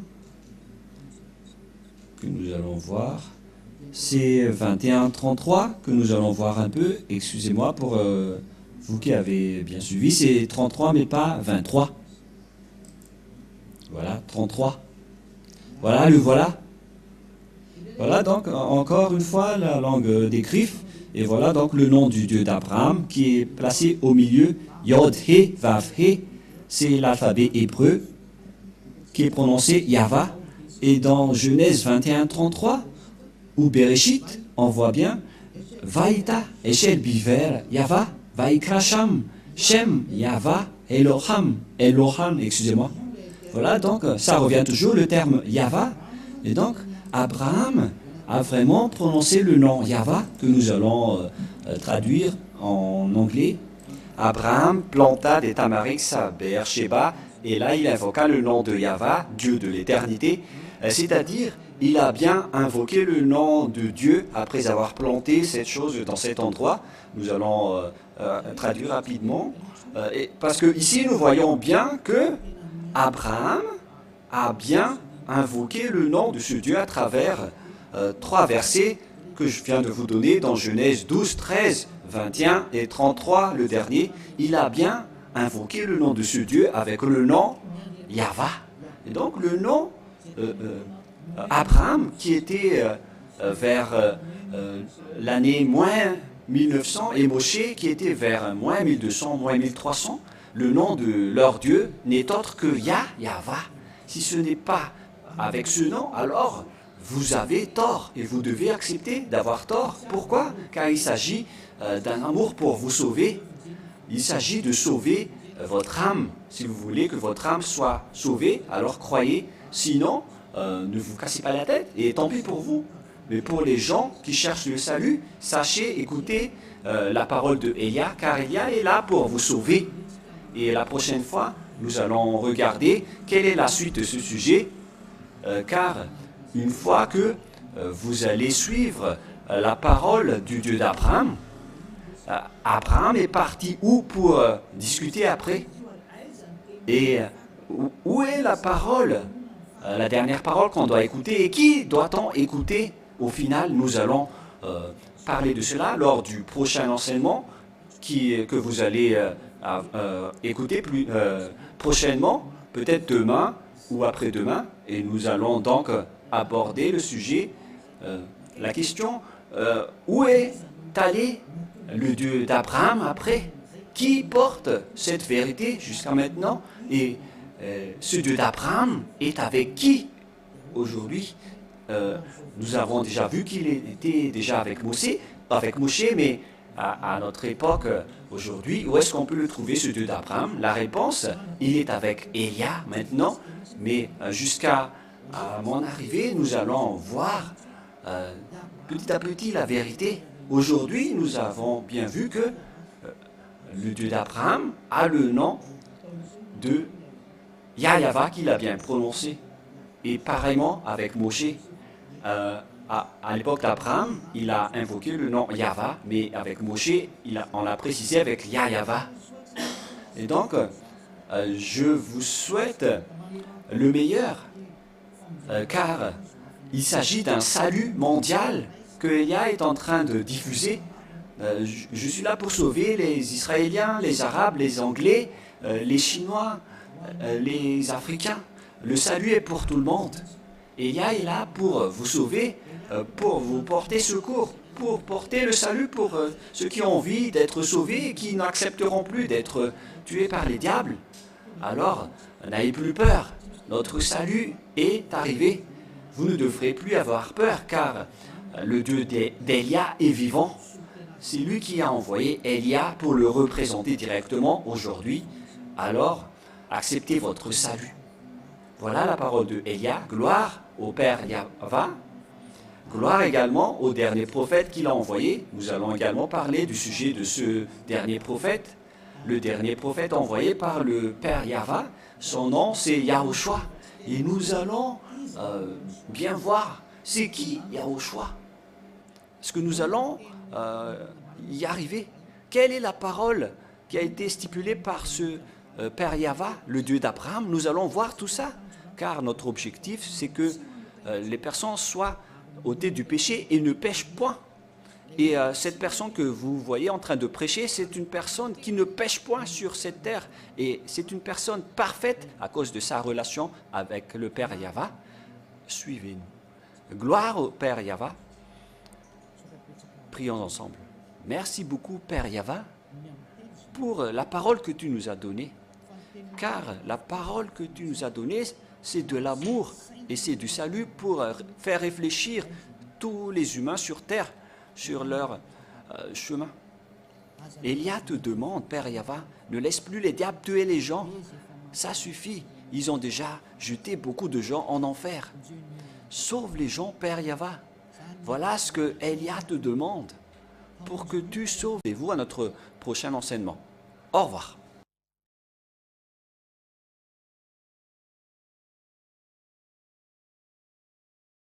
que nous allons voir. C'est 21-33 que nous allons voir un peu. Excusez-moi pour vous qui avez bien suivi. C'est 33 mais pas 23. Voilà, 33. Voilà, le voilà. Voilà donc encore une fois la langue des Griffes. Et voilà donc le nom du Dieu d'Abraham qui est placé au milieu. Yod, He, Vav, He. C'est l'alphabet hébreu qui est prononcé Yahva. Et dans Genèse 21-33, ou Bereshit, on voit bien Vaïta, Eshel Biver, Yahva, Vaïkra Sham, Shem, Yahva, Eloham, excusez-moi. Voilà, donc ça revient toujours le terme Yahva. Et donc, Abraham a vraiment prononcé le nom Yahva, que nous allons traduire en anglais. Abraham planta des tamarisks à Beersheba, et là il invoqua le nom de Yahva, Dieu de l'éternité, c'est-à-dire il a bien invoqué le nom de Dieu après avoir planté cette chose dans cet endroit. Nous allons traduire rapidement, parce que ici nous voyons bien que Abraham a bien invoqué le nom de ce Dieu à travers 3 versets que je viens de vous donner dans Genèse 12, 13, 21 et 33, le dernier. Il a bien invoqué le nom de ce Dieu avec le nom Yahva. Et donc le nom Abraham, qui était vers l'année moins 1900, et Moshe, qui était vers moins 1200, moins 1300, le nom de leur Dieu n'est autre que Yahva. Si ce n'est pas avec ce nom, alors vous avez tort, et vous devez accepter d'avoir tort. Pourquoi? Car il s'agit d'un amour pour vous sauver. Il s'agit de sauver votre âme. Si vous voulez que votre âme soit sauvée, alors croyez. Sinon, ne vous cassez pas la tête, et tant pis pour vous. Mais pour les gens qui cherchent le salut, sachez, écoutez la parole de Elia, car Elia est là pour vous sauver. Et la prochaine fois, nous allons regarder quelle est la suite de ce sujet, car une fois que vous allez suivre la parole du Dieu d'Abraham, Abraham est parti où pour discuter après? Et où est la parole, la dernière parole qu'on doit écouter? Et qui doit-on écouter? Au final, nous allons parler de cela lors du prochain enseignement que vous allez écouter prochainement, peut-être demain ou après-demain. Et nous allons donc aborder le sujet, la question, où est allé le Dieu d'Abraham après? Qui porte cette vérité jusqu'à maintenant? Et ce Dieu d'Abraham est avec qui aujourd'hui? Nous avons déjà vu qu'il était déjà avec Moshe, mais à notre époque aujourd'hui, où est-ce qu'on peut le trouver, ce Dieu d'Abraham? La réponse, il est avec Élia maintenant, mais jusqu'à mon arrivée, nous allons voir petit à petit la vérité. Aujourd'hui, nous avons bien vu que le Dieu d'Abraham a le nom de Yahva qu'il a bien prononcé. Et pareillement avec Moshe, à l'époque d'Abraham, il a invoqué le nom Yahva, mais avec Moshe, on l'a précisé avec Yahva. Et donc, je vous souhaite le meilleur, car il s'agit d'un salut mondial que Elia est en train de diffuser. Je suis là pour sauver les Israéliens, les Arabes, les Anglais, les Chinois, les Africains. Le salut est pour tout le monde. Elia est là pour vous sauver, pour vous porter secours, pour porter le salut pour ceux qui ont envie d'être sauvés et qui n'accepteront plus d'être tués par les diables. Alors, n'ayez plus peur. Notre salut est arrivé. Vous ne devrez plus avoir peur, car le Dieu d'Élia est vivant. C'est lui qui a envoyé Élia pour le représenter directement aujourd'hui. Alors, acceptez votre salut. Voilà la parole de Élia. Gloire au Père Yahva. Gloire également au dernier prophète qu'il a envoyé. Nous allons également parler du sujet de ce dernier prophète. Le dernier prophète envoyé par le Père Yahva, son nom c'est Yahushua. Et nous allons bien voir c'est qui Yahushua. Est-ce que nous allons y arriver? Quelle est la parole qui a été stipulée par ce Père Yahva, le Dieu d'Abraham? Nous allons voir tout ça, car notre objectif c'est que les personnes soient ôtées du péché et ne pêchent point. Et cette personne que vous voyez en train de prêcher, c'est une personne qui ne pêche point sur cette terre. Et c'est une personne parfaite à cause de sa relation avec le Père Yahva. Suivez-nous. Gloire au Père Yahva. Prions ensemble. Merci beaucoup, Père Yahva, pour la parole que tu nous as donnée. Car la parole que tu nous as donnée, c'est de l'amour et c'est du salut pour faire réfléchir tous les humains sur terre, sur leur chemin. Élia te demande, Père Yahva, ne laisse plus les diables tuer les gens. Ça suffit. Ils ont déjà jeté beaucoup de gens en enfer. Sauve les gens, Père Yahva. Voilà ce que Élia te demande pour que tu sauves. Et vous à notre prochain enseignement. Au revoir.